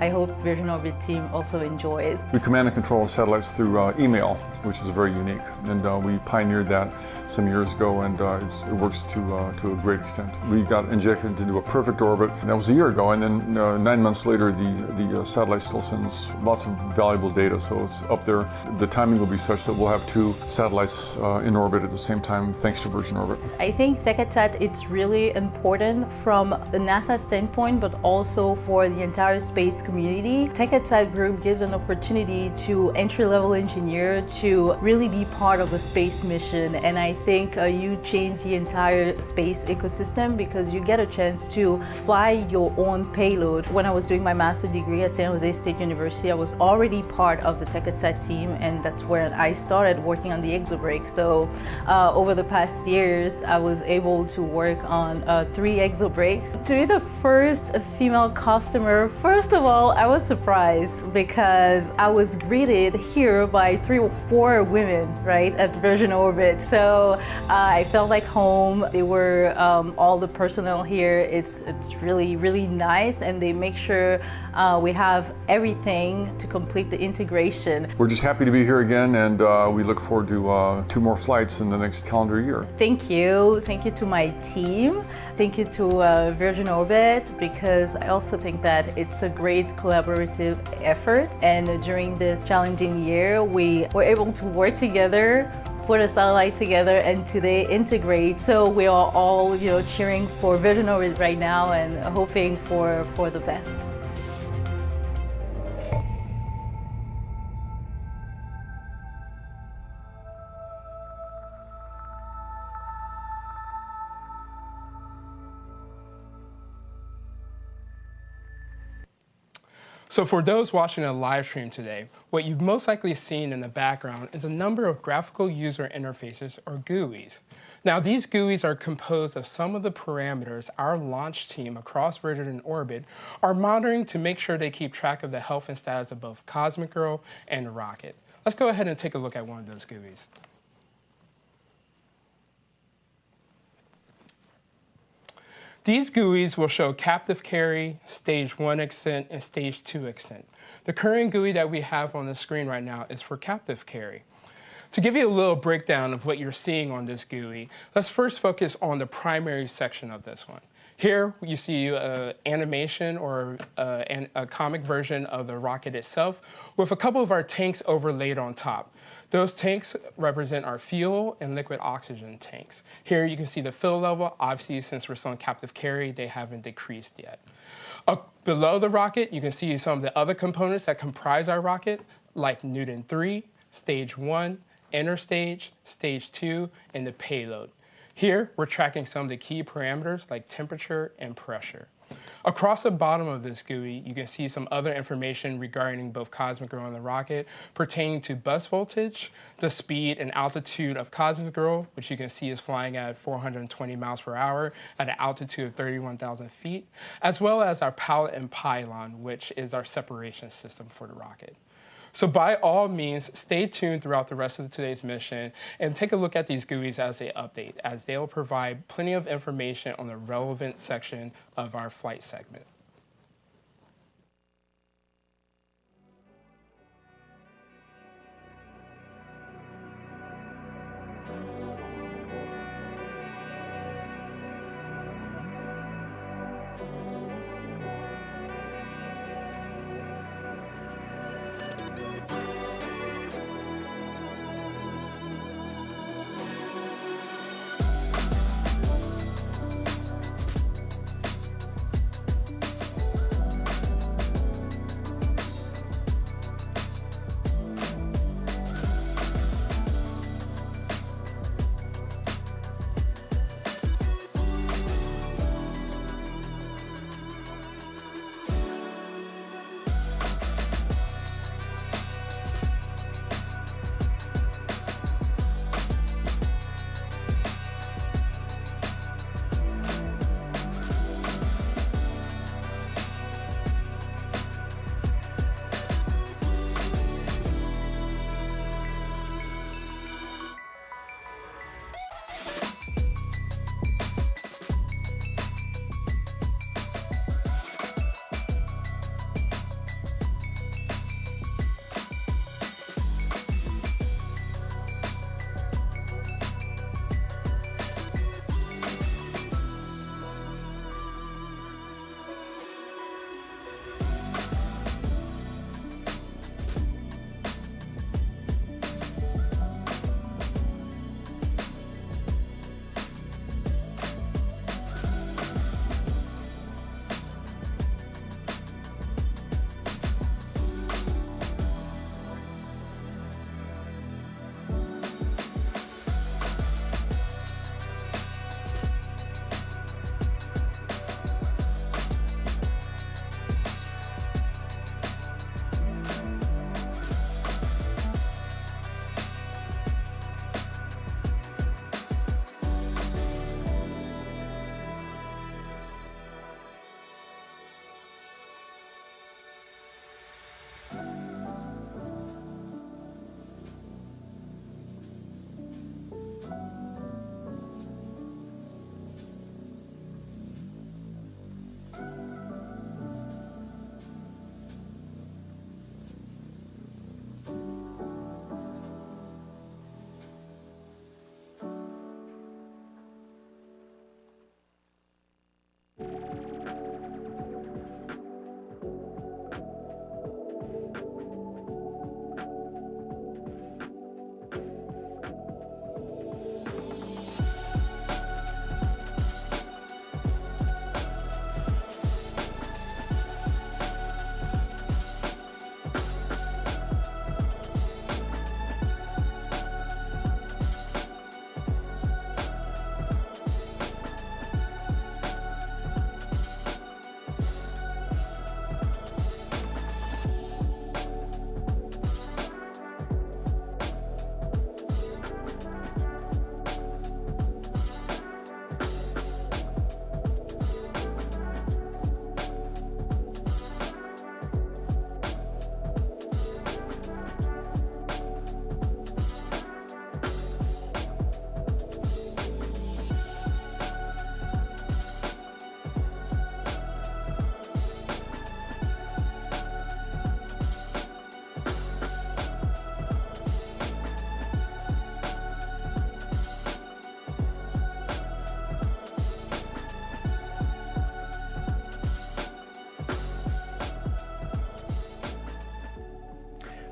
I hope Virgin Orbit team also enjoyed. We command and control satellites through email, which is very unique, and we pioneered that some years ago, and it works to a great extent. We got injected into a perfect orbit, and that was a year ago, and then 9 months later the satellite still sends lots of valuable data, so it's up there. The timing will be such that we'll have 2 satellites in orbit at the same time thanks to Virgin Orbit. I think TechEdsat it's really important from the NASA standpoint, but also for the entire space community. TechEdsat group gives an opportunity to entry-level engineer to really be part of a space mission, and I think you change the entire space ecosystem because you get a chance to fly your own payload. When I was doing my master's degree at San Jose State University, I was already part of the TechEdsat team, and that's where I started working on the exobrake. So over the past years, I was able to work on 3 exobrakes. To be the first female customer, first of all, I was surprised because I was greeted here by 3 or 4 women, right, at Virgin Orbit. So I felt like home. They were all the personnel here. It's really, really nice, and they make sure we have everything to complete the integration. We're just happy to be here again, and we look forward to 2 more flights in the next calendar year. Thank you. Thank you to my team. Thank you to Virgin Orbit, because I also think that it's a great collaborative effort, and during this challenging year we were able to work together, put a satellite together, and today integrate. So we are all, cheering for Virgin Orbit right now and hoping for the best. So for those watching a live stream today, what you've most likely seen in the background is a number of graphical user interfaces, or GUIs. Now, these GUIs are composed of some of the parameters our launch team across Virgin Orbit are monitoring to make sure they keep track of the health and status of both Cosmic Girl and the rocket. Let's go ahead and take a look at one of those GUIs. These GUIs will show captive carry, stage 1 ascent, and stage 2 ascent. The current GUI that we have on the screen right now is for captive carry. To give you a little breakdown of what you're seeing on this GUI, let's first focus on the primary section of this one. Here you see animation or a comic version of the rocket itself with a couple of our tanks overlaid on top. Those tanks represent our fuel and liquid oxygen tanks. Here you can see the fill level. Obviously, since we're still in captive carry, they haven't decreased yet. Up below the rocket, you can see some of the other components that comprise our rocket, like Newton 3, stage 1, inner stage, stage 2, and the payload. Here, we're tracking some of the key parameters like temperature and pressure. Across the bottom of this GUI, you can see some other information regarding both Cosmic Girl and the rocket pertaining to bus voltage, the speed and altitude of Cosmic Girl, which you can see is flying at 420 miles per hour at an altitude of 31,000 feet, as well as our pallet and pylon, which is our separation system for the rocket. So by all means, stay tuned throughout the rest of today's mission and take a look at these GUIs as they update, as they will provide plenty of information on the relevant section of our flight segment.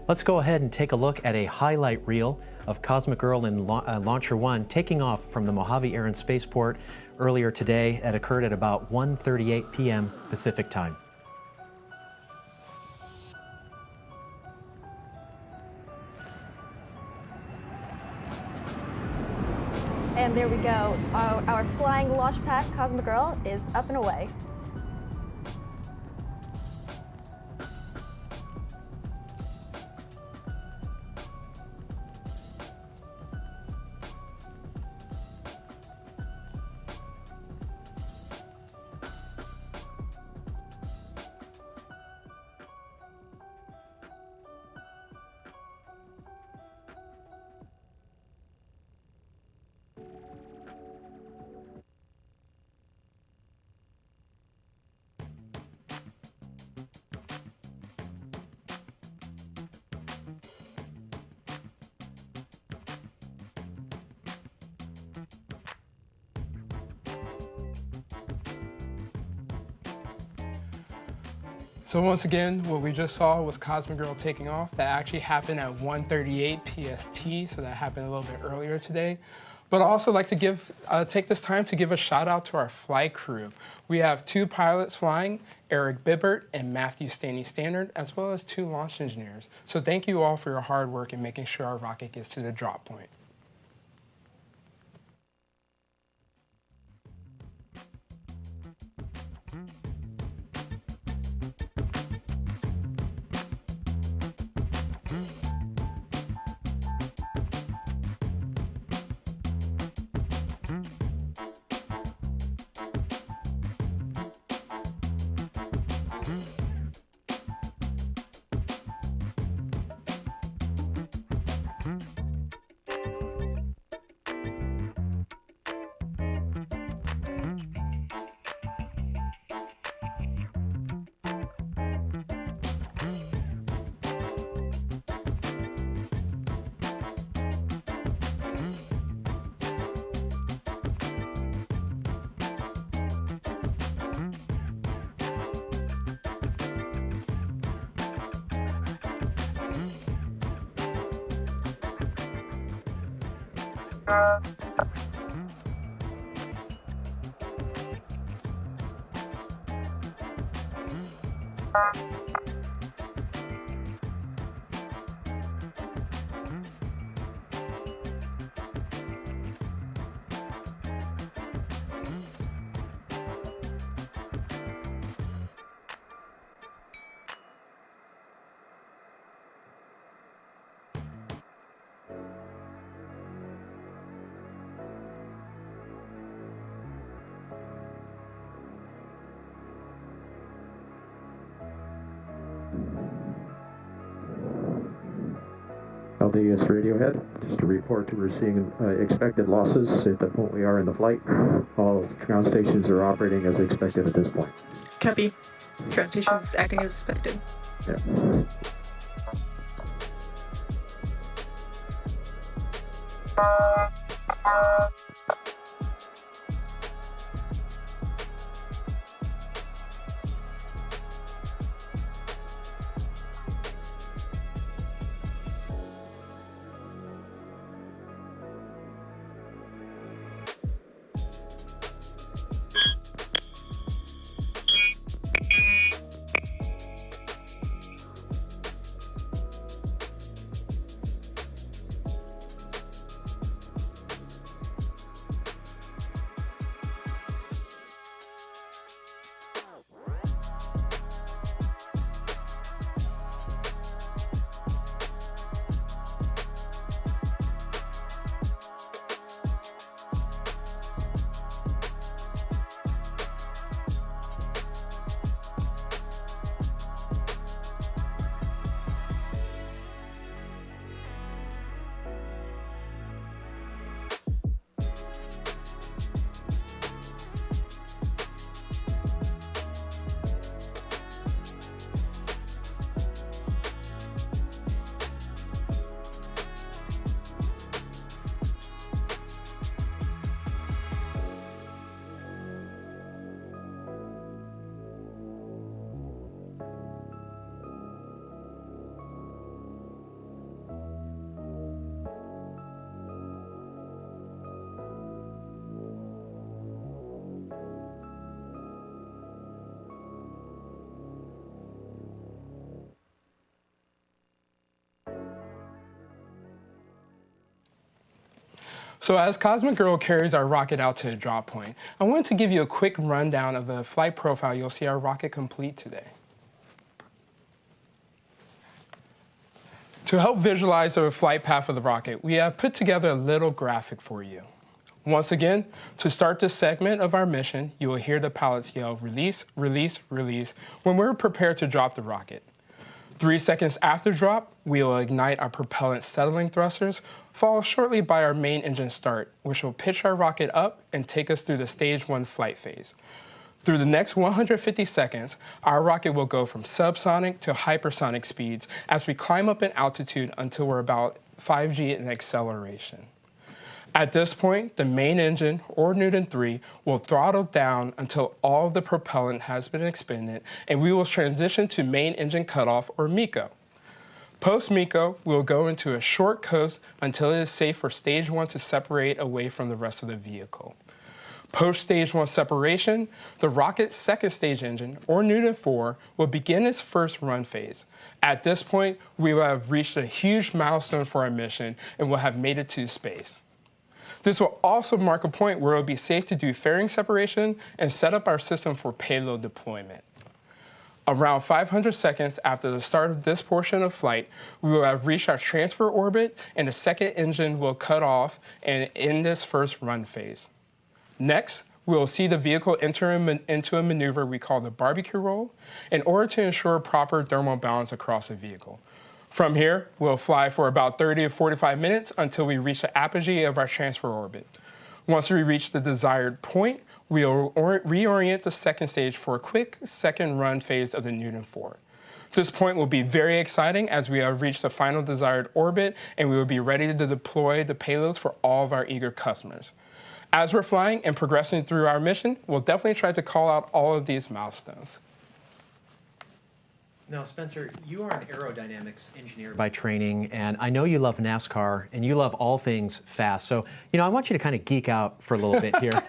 Let's go ahead and take a look at a highlight reel of Cosmic Girl and Launcher 1 taking off from the Mojave Air and Spaceport earlier today. That occurred at about 1:38 p.m. Pacific time. And there we go. Our flying launch pad, Cosmic Girl, is up and away. So once again, what we just saw was Cosmic Girl taking off. That actually happened at 1:38 PST, so that happened a little bit earlier today. But I'd also like to take this time to give a shout out to our flight crew. We have 2 pilots flying, Eric Bibbert and Matthew Stanley Standard, as well as 2 launch engineers. So thank you all for your hard work in making sure our rocket gets to the drop point. LDS Radiohead, just a report that we're seeing expected losses at the point we are in the flight. All ground stations are operating as expected at this point. Copy. Ground stations acting as expected. Yeah. So as Cosmic Girl carries our rocket out to the drop point, I wanted to give you a quick rundown of the flight profile you'll see our rocket complete today. To help visualize the flight path of the rocket, we have put together a little graphic for you. Once again, to start this segment of our mission, you will hear the pilots yell, "Release, release, release," when we're prepared to drop the rocket. 3 seconds after drop, we will ignite our propellant settling thrusters, followed shortly by our main engine start, which will pitch our rocket up and take us through the stage 1 flight phase. Through the next 150 seconds, our rocket will go from subsonic to hypersonic speeds as we climb up in altitude until we're about 5G in acceleration. At this point, the main engine, or Newton 3, will throttle down until all of the propellant has been expended, and we will transition to main engine cutoff, or MECO. Post-MECO, we'll go into a short coast until it is safe for stage 1 to separate away from the rest of the vehicle. Post-stage 1 separation, the rocket's second stage engine, or Newton 4, will begin its first run phase. At this point, we will have reached a huge milestone for our mission and will have made it to space. This will also mark a point where it will be safe to do fairing separation and set up our system for payload deployment. Around 500 seconds after the start of this portion of flight, we will have reached our transfer orbit and the second engine will cut off and end this first run phase. Next, we will see the vehicle enter into a maneuver we call the barbecue roll in order to ensure proper thermal balance across the vehicle. From here, we'll fly for about 30 to 45 minutes until we reach the apogee of our transfer orbit. Once we reach the desired point, we'll reorient the second stage for a quick second run phase of the Newton 4. This point will be very exciting as we have reached the final desired orbit and we will be ready to deploy the payloads for all of our eager customers. As we're flying and progressing through our mission, we'll definitely try to call out all of these milestones. Now, Spencer, you are an aerodynamics engineer by training, and I know you love NASCAR, and you love all things fast. So, I want you to kind of geek out for a little bit here.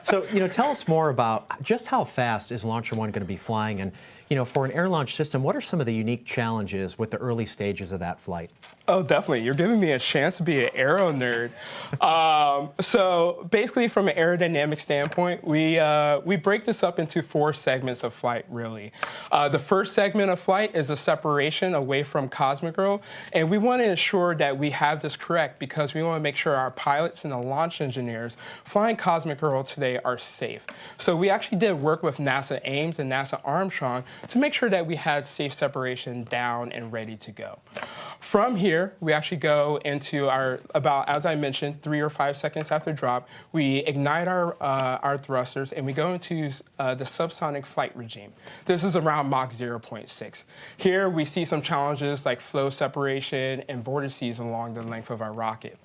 So, tell us more about just how fast is Launcher One going to be flying, and, for an air launch system, what are some of the unique challenges with the early stages of that flight? Oh, definitely. You're giving me a chance to be an aero nerd. So basically, from an aerodynamic standpoint, we break this up into 4 segments of flight, really. The first segment of flight is a separation away from Cosmic Girl, and we want to ensure that we have this correct because we want to make sure our pilots and the launch engineers flying Cosmic Girl today are safe. So we actually did work with NASA Ames and NASA Armstrong to make sure that we had safe separation down and ready to go. From here, we actually go into as I mentioned, 3 or 5 seconds after drop, we ignite our thrusters and we go into the subsonic flight regime. This is around Mach 0.6. Here we see some challenges like flow separation and vortices along the length of our rocket.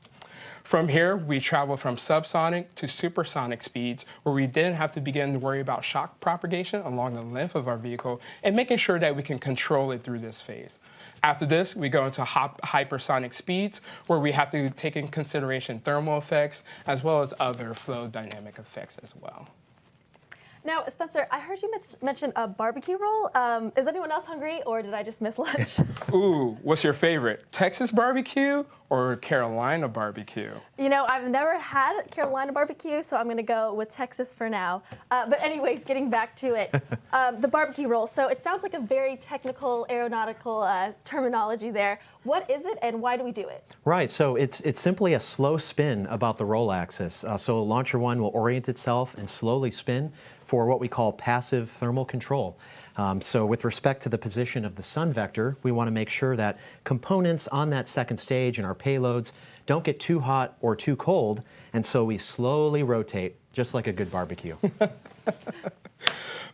From here, we travel from subsonic to supersonic speeds, where we then have to begin to worry about shock propagation along the length of our vehicle and making sure that we can control it through this phase. After this, we go into hypersonic speeds, where we have to take into consideration thermal effects as well as other flow dynamic effects as well. Now, Spencer, I heard you mention a barbecue roll. Is anyone else hungry, or did I just miss lunch? Ooh, what's your favorite? Texas barbecue or Carolina barbecue? I've never had Carolina barbecue, so I'm going to go with Texas for now. But anyways, getting back to it, the barbecue roll. So it sounds like a very technical aeronautical terminology there. What is it, and why do we do it? Right, so it's simply a slow spin about the roll axis. So Launcher One will orient itself and slowly spin for what we call passive thermal control. So with respect to the position of the sun vector, we want to make sure that components on that second stage and our payloads don't get too hot or too cold, and so we slowly rotate, just like a good barbecue.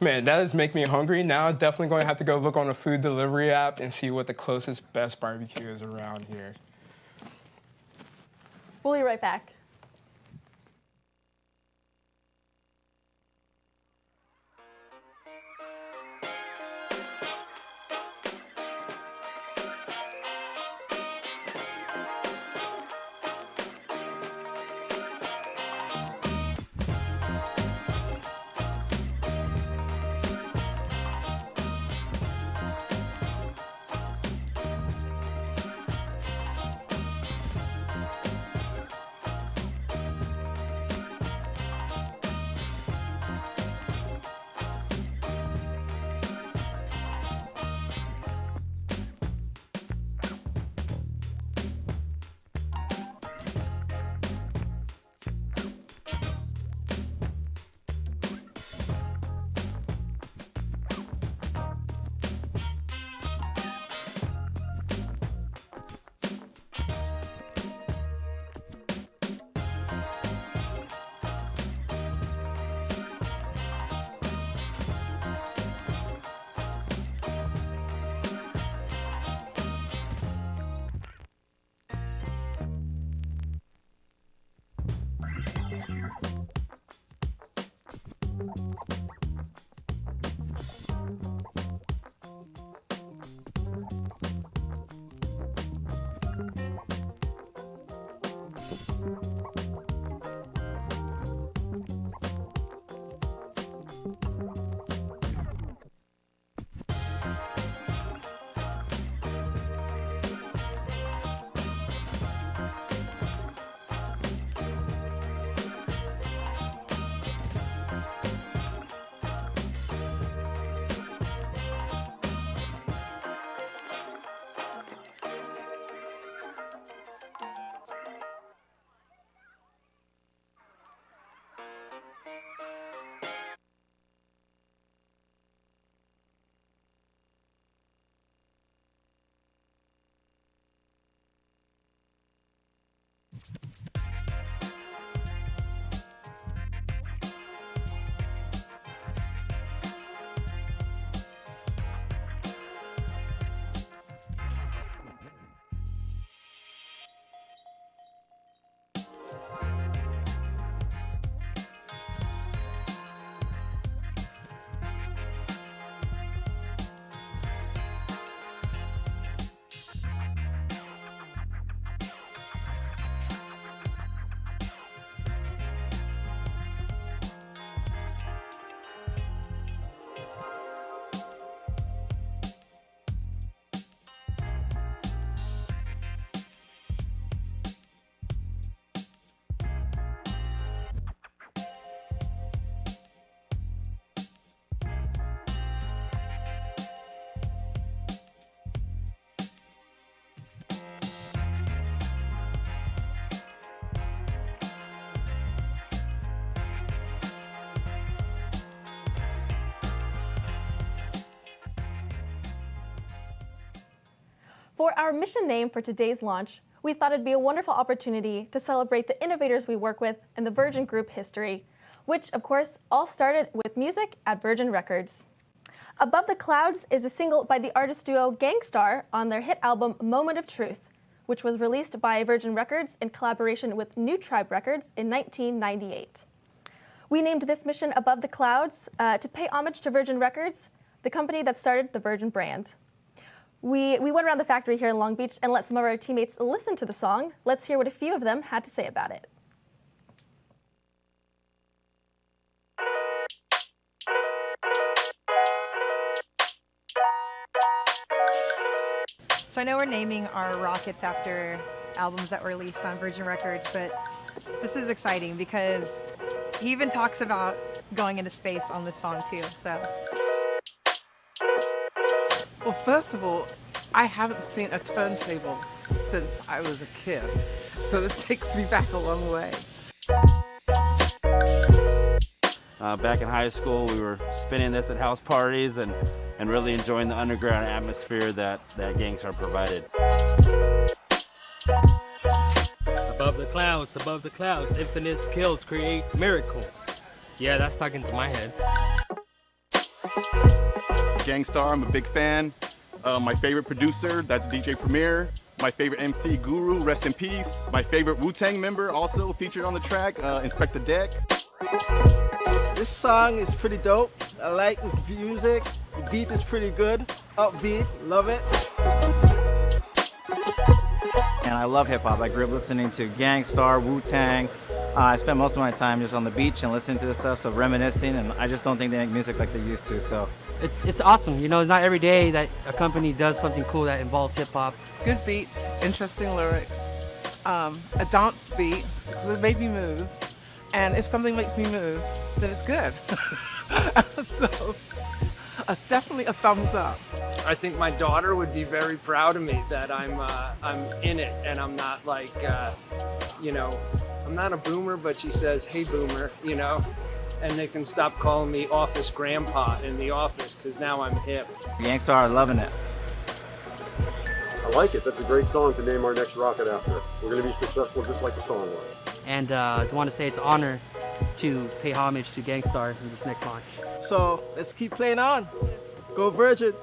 Man, that does make me hungry. Now I'm definitely going to have to go look on a food delivery app and see what the closest best barbecue is around here. We'll be right back. For our mission name for today's launch, we thought it'd be a wonderful opportunity to celebrate the innovators we work with in the Virgin Group history, which, of course, all started with music at Virgin Records. Above the Clouds is a single by the artist duo Gang Starr on their hit album Moment of Truth, which was released by Virgin Records in collaboration with New Tribe Records in 1998. We named this mission Above the Clouds to pay homage to Virgin Records, the company that started the Virgin brand. We went around the factory here in Long Beach and let some of our teammates listen to the song. Let's hear what a few of them had to say about it. So I know we're naming our rockets after albums that were released on Virgin Records, but this is exciting because he even talks about going into space on this song too, so. Well, first of all, I haven't seen a turntable since I was a kid, so this takes me back a long way. Back in high school, we were spinning this at house parties and really enjoying the underground atmosphere that Gang Starr provided. Above the clouds, infinite skills create miracles. Yeah, that's talking to my head. Gang Starr, I'm a big fan. My favorite producer, that's DJ Premier. My favorite MC, Guru, rest in peace. My favorite Wu-Tang member, also featured on the track, Inspect the Deck. This song is pretty dope. I like the music. The beat is pretty good. Upbeat, love it. And I love hip hop. I grew up listening to Gang Starr, Wu-Tang. I spent most of my time just on the beach and listening to this stuff, so reminiscing, and I just don't think they make music like they used to, so. It's awesome. You know, it's not every day that a company does something cool that involves hip hop. Good beat, interesting lyrics, a dance beat, so it made me move. And if something makes me move, then it's good. So, definitely a thumbs up. I think my daughter would be very proud of me that I'm in it and I'm not like, you know, I'm not a boomer, but she says, hey boomer, you know, and they can stop calling me office grandpa in the office because now I'm hip. Gang Starr, loving it. I like it. That's a great song to name our next rocket after. We're going to be successful just like the song was. And I want to say it's an honor to pay homage to Gang Starr in this next launch. So let's keep playing on. Go Virgin.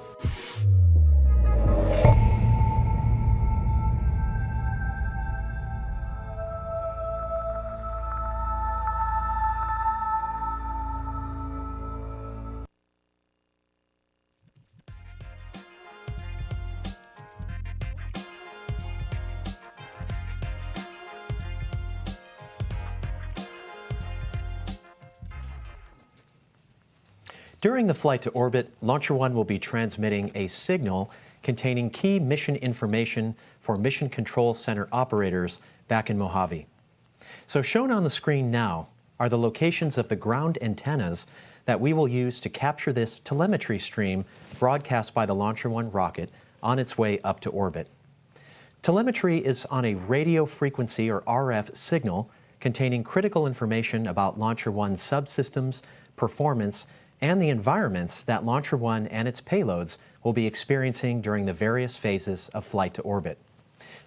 During the flight to orbit, Launcher One will be transmitting a signal containing key mission information for Mission Control Center operators back in Mojave. So shown on the screen now are the locations of the ground antennas that we will use to capture this telemetry stream broadcast by the Launcher One rocket on its way up to orbit. Telemetry is on a radio frequency or RF signal containing critical information about Launcher One's subsystems, performance, and the environments that Launcher One and its payloads will be experiencing during the various phases of flight to orbit.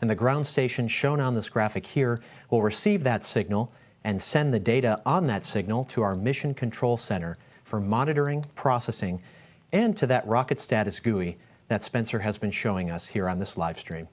And the ground station shown on this graphic here will receive that signal and send the data on that signal to our Mission Control Center for monitoring, processing, and to that rocket status GUI that Spencer has been showing us here on this live stream.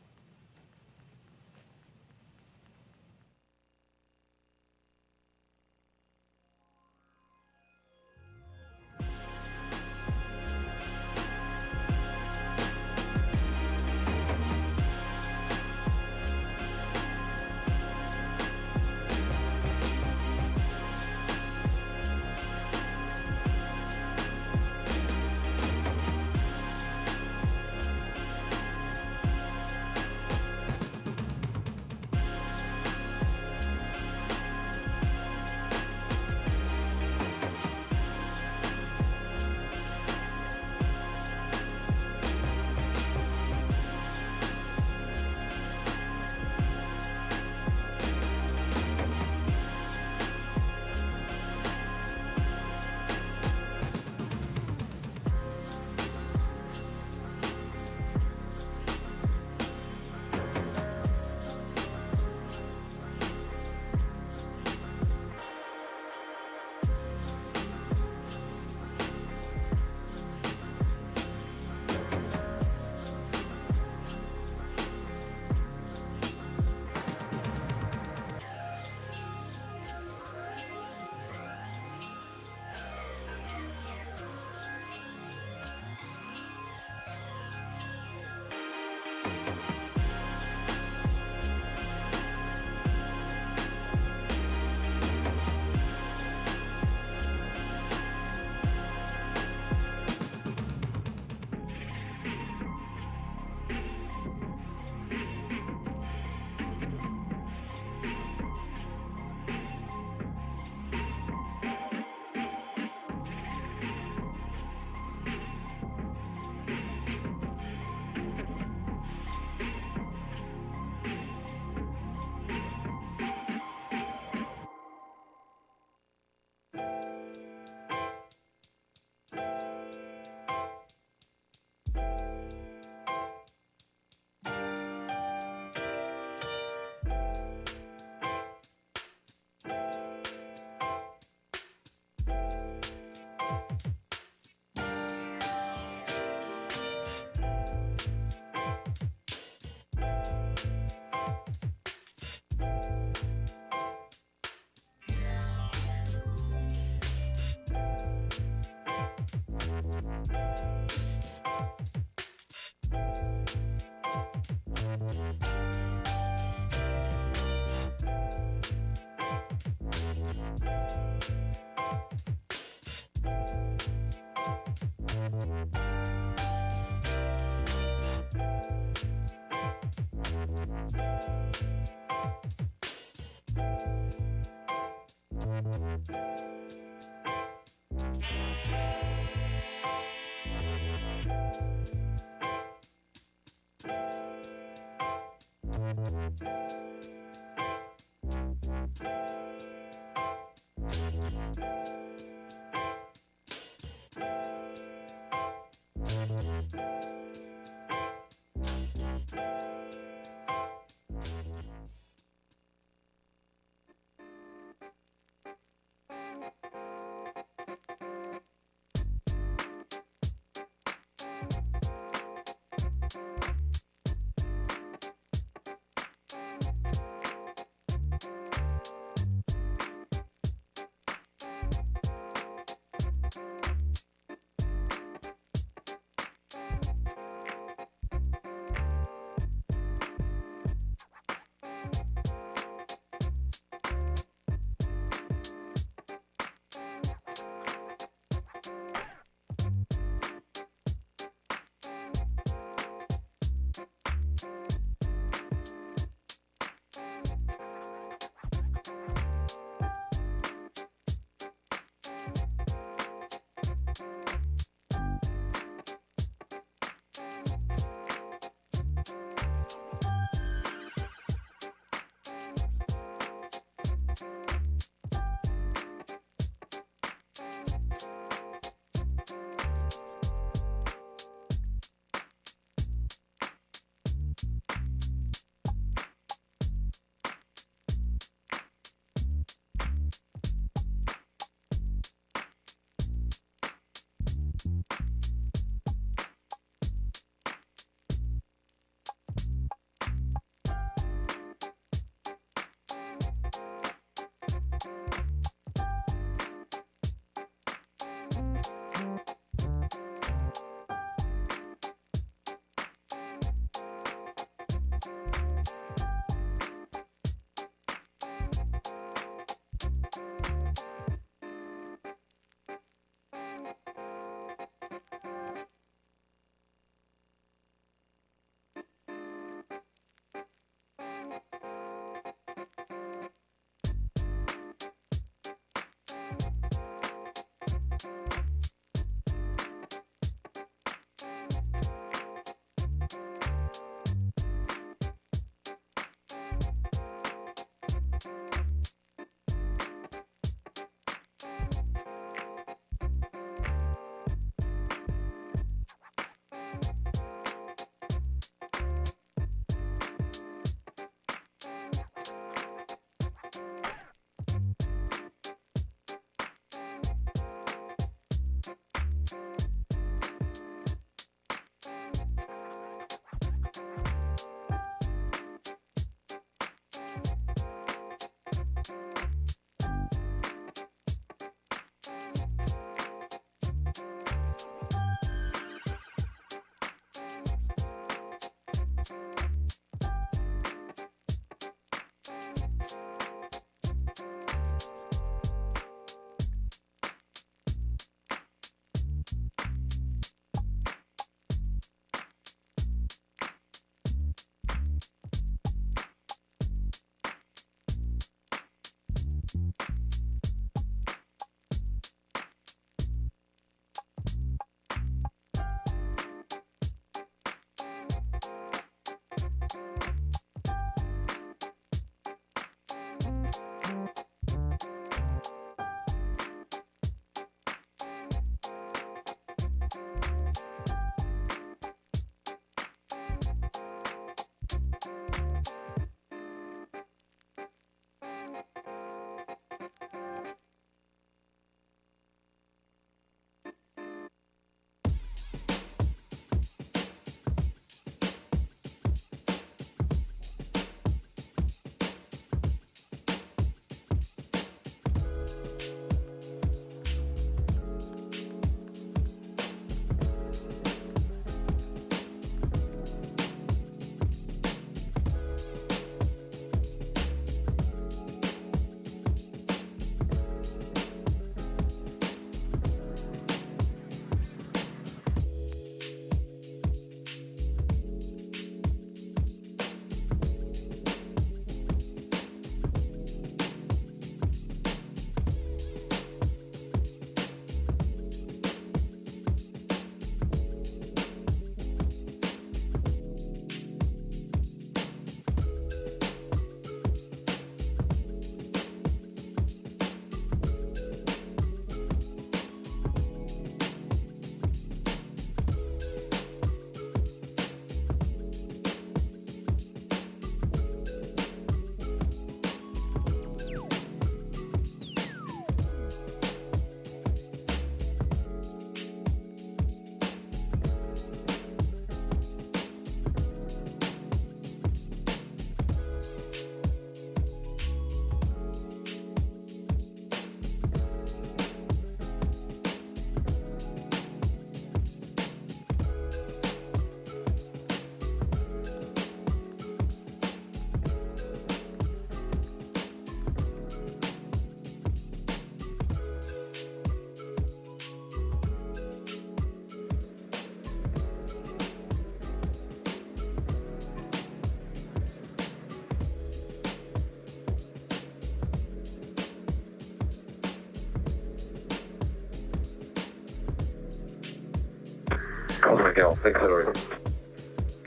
Miguel, accelerating.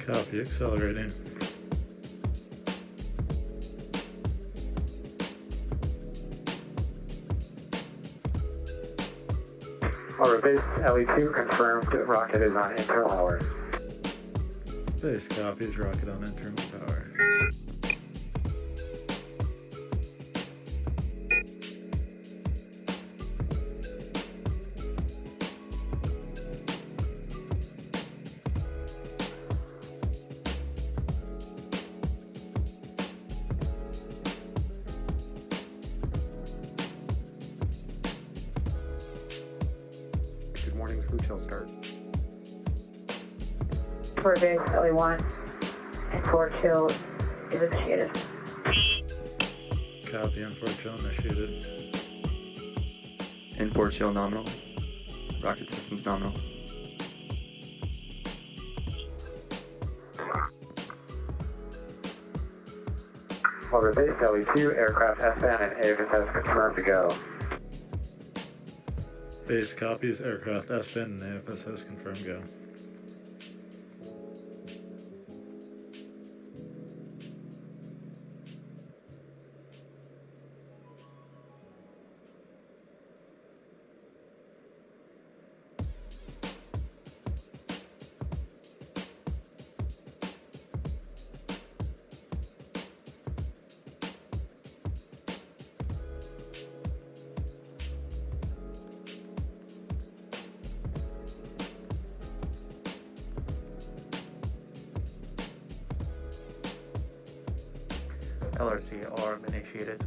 Copy, accelerating. Over base, LE2 confirmed rocket is on internal power. Base copies, rocket on internal power. Good morning, food shell start. For base, LE1 and 4 chill is initiated. Copy, N4 chill initiated. N4 chill nominal. Rocket systems nominal. Over base, LE2, aircraft FN and Avis has confirmed to go. Base copies, aircraft S-bin and AFS has confirmed go. LRC arm initiated.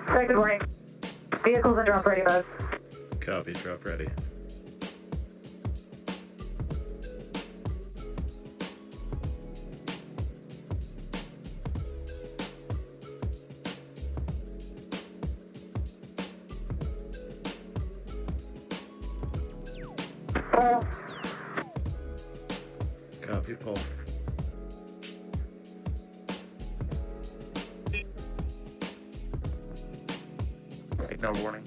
Sorry, good morning. Vehicles under operating mode. Copy, drop ready. Copy, pull. Ignore warning.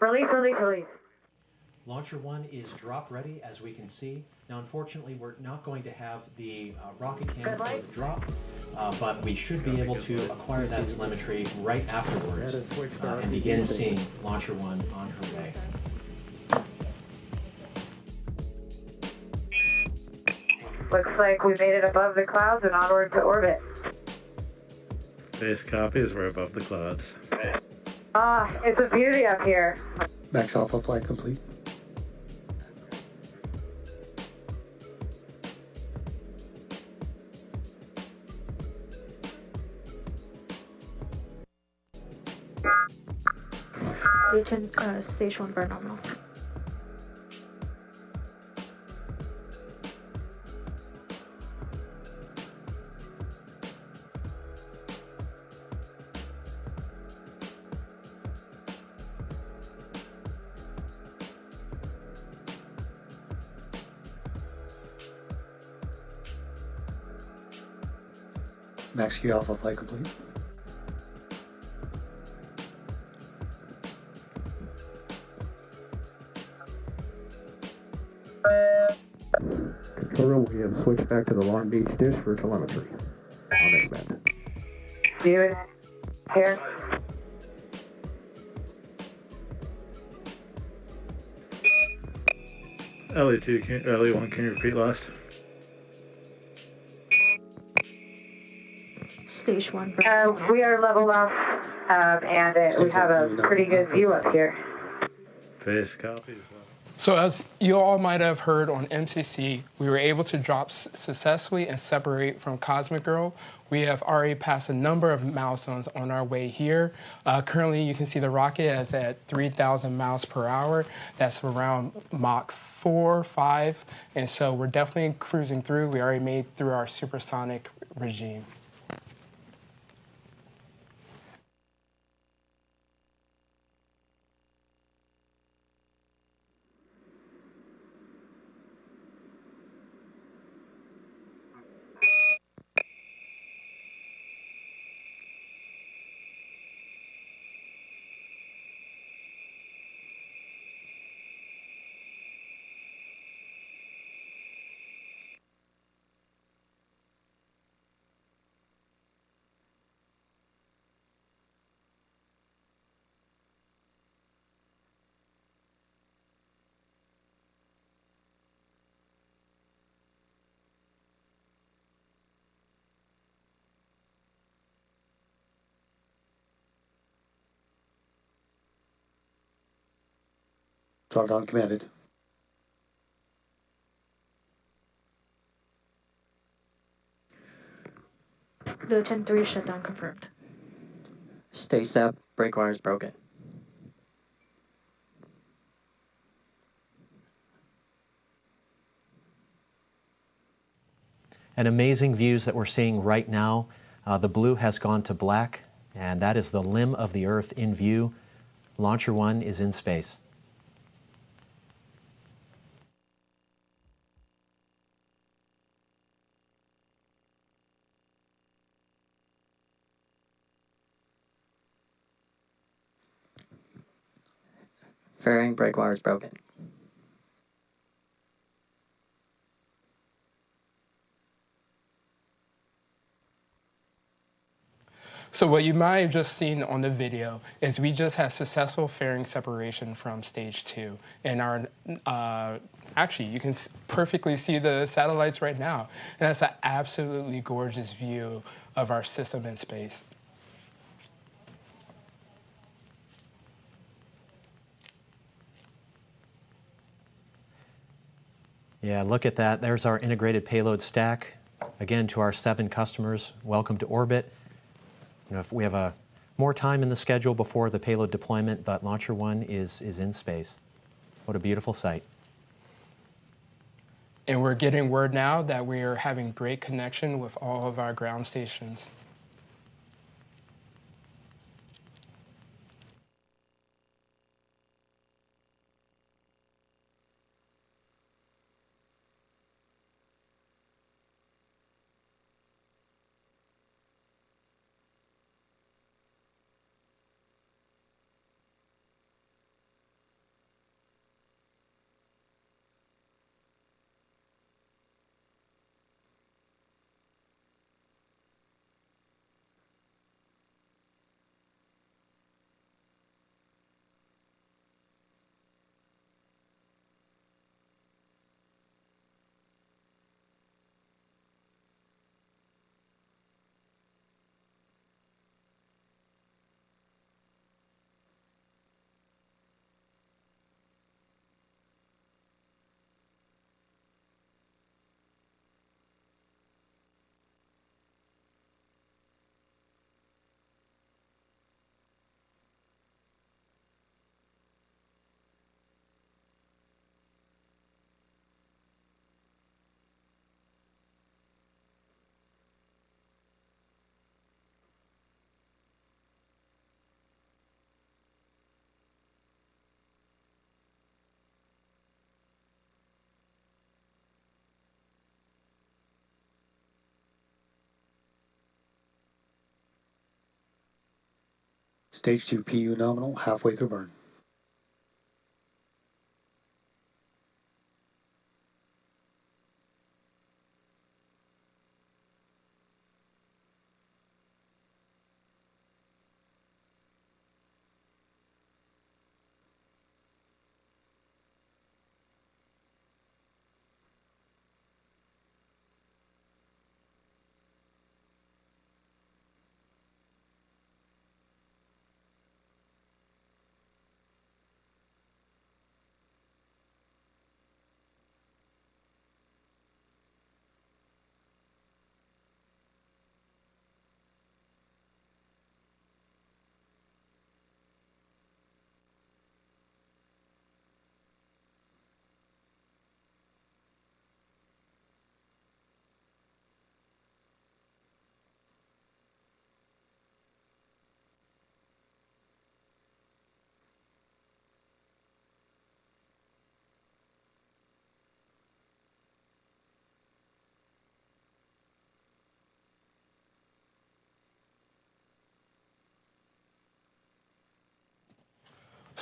Release. Launcher 1 is drop ready, as we can see. Now, unfortunately, we're not going to have the rocket cam for the drop, but we should be able to acquire that telemetry right afterwards and begin seeing Launcher 1 on her way. Looks like we made it above the clouds and onward to orbit. Base copies, we're above the clouds. It's a beauty up here. Max Alpha flight complete. Stage 1 burn nominal. Max Q Alpha flight complete. Control room, we have switched back to the Long Beach dish for telemetry. On this map. View it here. LE2, LE1, can you repeat last? Stage 1. We are level up, and we have a pretty good view up here. Base copies. So as you all might have heard on MCC, we were able to drop successfully and separate from Cosmic Girl. We have already passed a number of milestones on our way here. Currently, you can see the rocket is at 3,000 miles per hour. That's around Mach 4, 5. And so we're definitely cruising through. We already made through our supersonic regime. Drawdown commanded. The 10-3 shutdown confirmed. Stay step, brake wires broken. And amazing views that we're seeing right now. The blue has gone to black, and that is the limb of the Earth in view. Launcher 1 is in space. Fairing brake wires broken. So what you might have just seen on the video is we just had successful fairing separation from stage 2. And our, actually, you can perfectly see the satellites right now. And that's an absolutely gorgeous view of our system in space. Yeah, look at that. There's our integrated payload stack. Again, to our 7 customers, welcome to orbit. You know, if we have more time in the schedule before the payload deployment, but Launcher 1 is in space. What a beautiful sight. And we're getting word now that we are having great connection with all of our ground stations. Stage 2 PU nominal, halfway through burn.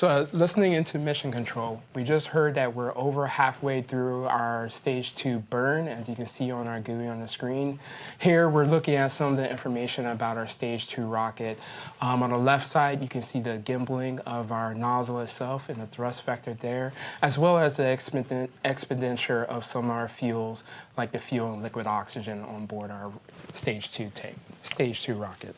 So listening into mission control, we just heard that we're over halfway through our stage 2 burn, as you can see on our GUI on the screen. Here we're looking at some of the information about our stage 2 rocket. On the left side, you can see the gimbaling of our nozzle itself and the thrust vector there, as well as the expenditure of some of our fuels, like the fuel and liquid oxygen on board our stage 2 rocket.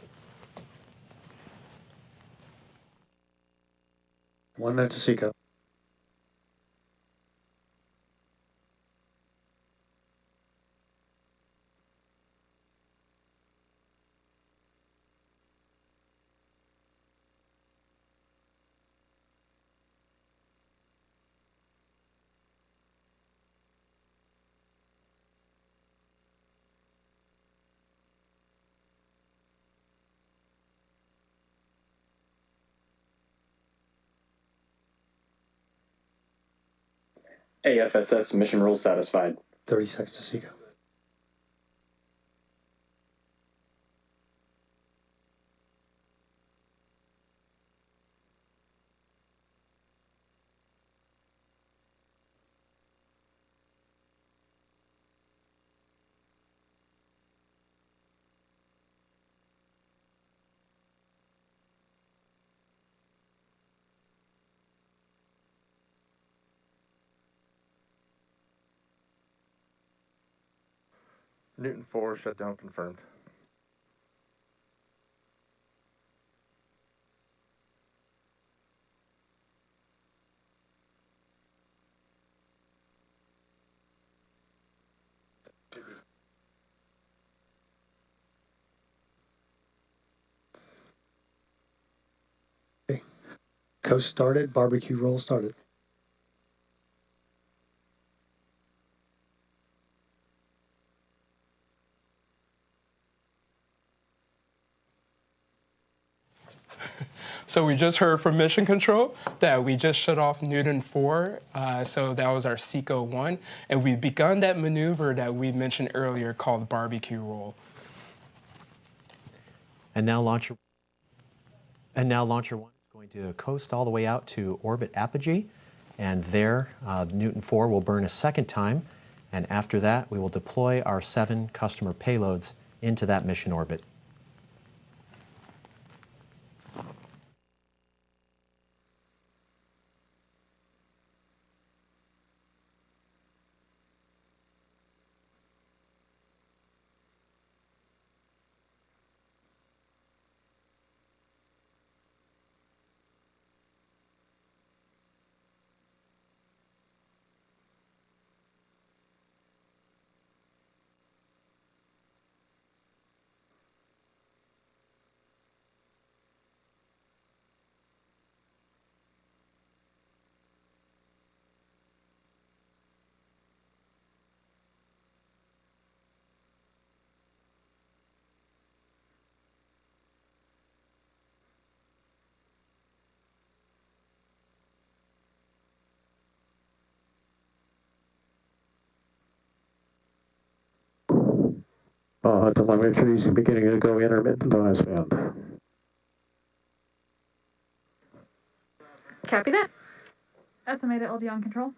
1 minute to seek up. AFSS mission rule satisfied. 30 seconds to seek up. Newton 4 shutdown confirmed. Okay. Coast started, barbecue roll started. So we just heard from Mission Control that we just shut off Newton 4, so that was our SECO 1, and we've begun that maneuver that we mentioned earlier called barbecue roll. And now launcher 1 is going to coast all the way out to orbit apogee, and there Newton 4 will burn a second time, and after that we will deploy our 7 customer payloads into that mission orbit. Telemetry is beginning to go intermittent on S-band. Copy that. Estimated LD on control.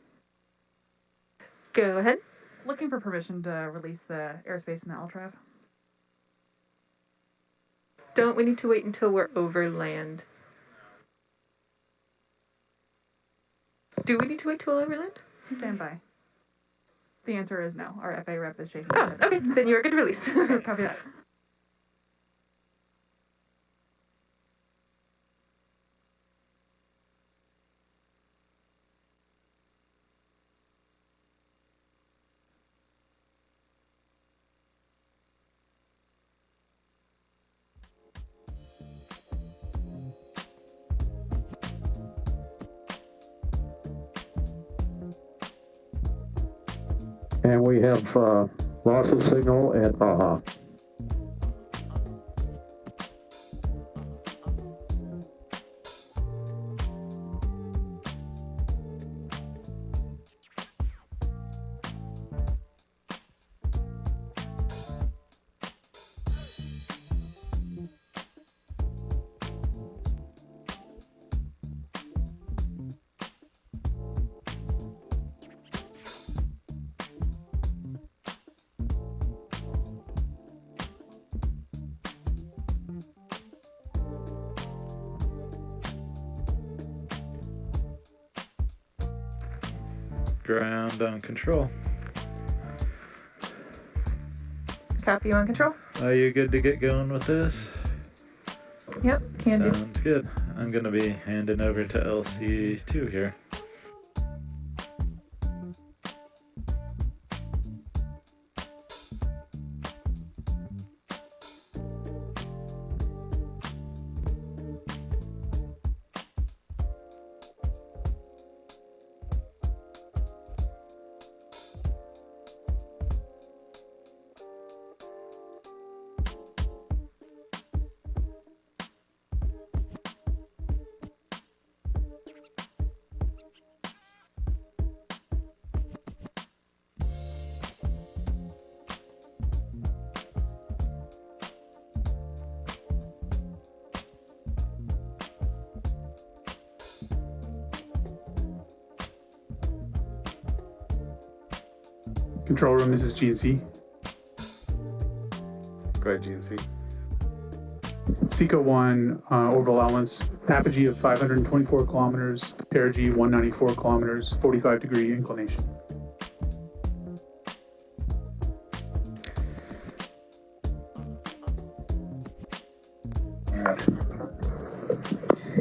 Go ahead. Looking for permission to release the airspace in the LTRAV. Don't we need to wait until we're over land? Do we need to wait till over land? Stand by. The answer is no. Our FA rep is shaking. Oh, okay. Then you're good to release. Copy that. And we have loss of signal at Baja. Ground on control. Copy, you on control? Are you good to get going with this? Yep, can do. Sounds good. I'm going to be handing over to LC2 here. Control room, this is GNC. Go ahead, GNC. SECO 1, orbital allowance, apogee of 524 kilometers, perigee 194 kilometers, 45-degree inclination.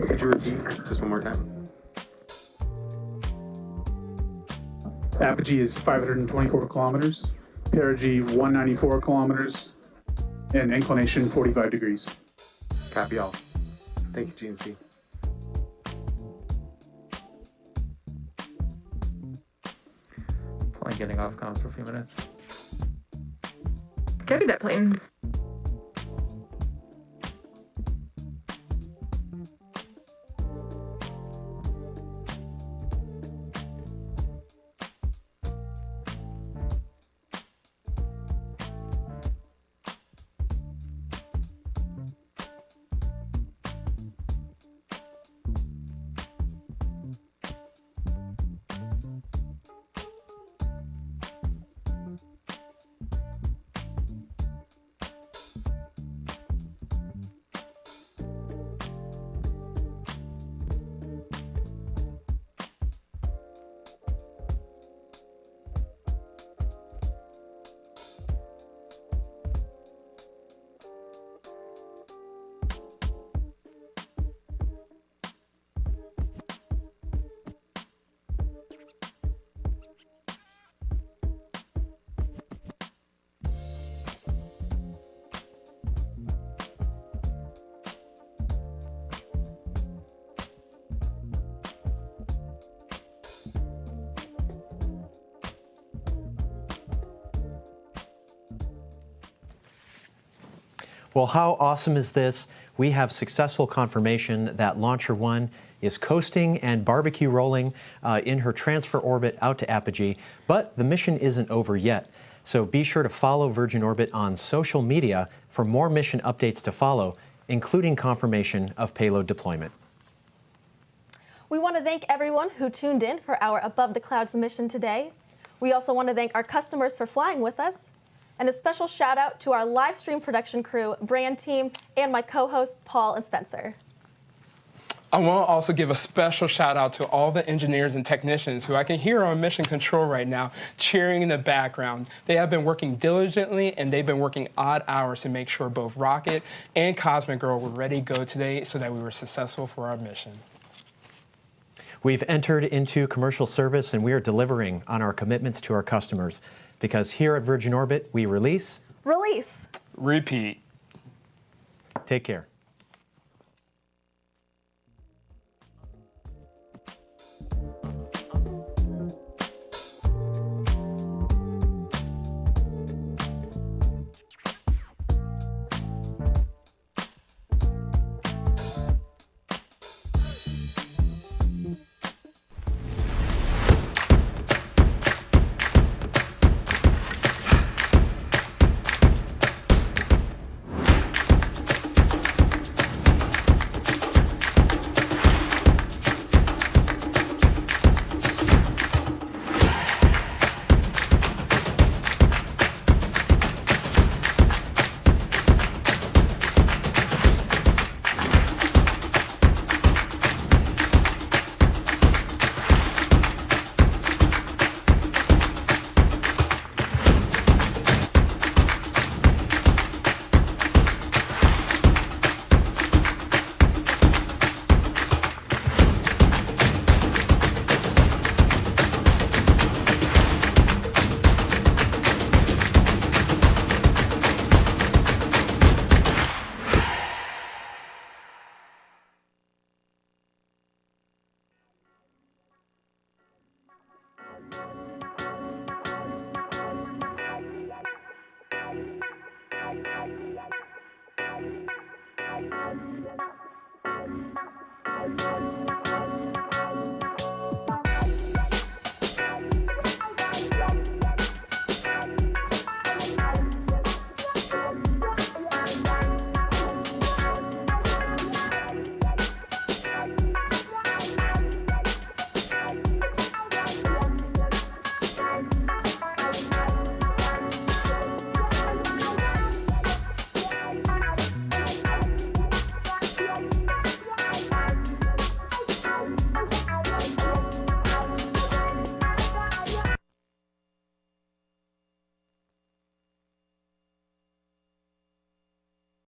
Could you repeat just one more time? Apogee is 524 kilometers, perigee 194 kilometers, and inclination 45 degrees. Copy all. Thank you, GNC. Plane getting off comms for a few minutes. Copy that plane. Well, how awesome is this? We have successful confirmation that Launcher 1 is coasting and barbecue rolling in her transfer orbit out to apogee, but the mission isn't over yet. So be sure to follow Virgin Orbit on social media for more mission updates to follow, including confirmation of payload deployment. We want to thank everyone who tuned in for our Above the Clouds mission today. We also want to thank our customers for flying with us. And a special shout out to our live stream production crew, brand team, and my co-hosts, Paul and Spencer. I want to also give a special shout out to all the engineers and technicians who I can hear on mission control right now cheering in the background. They have been working diligently and they've been working odd hours to make sure both Rocket and Cosmic Girl were ready to go today so that we were successful for our mission. We've entered into commercial service and we are delivering on our commitments to our customers. Because here at Virgin Orbit, we release, repeat. Take care.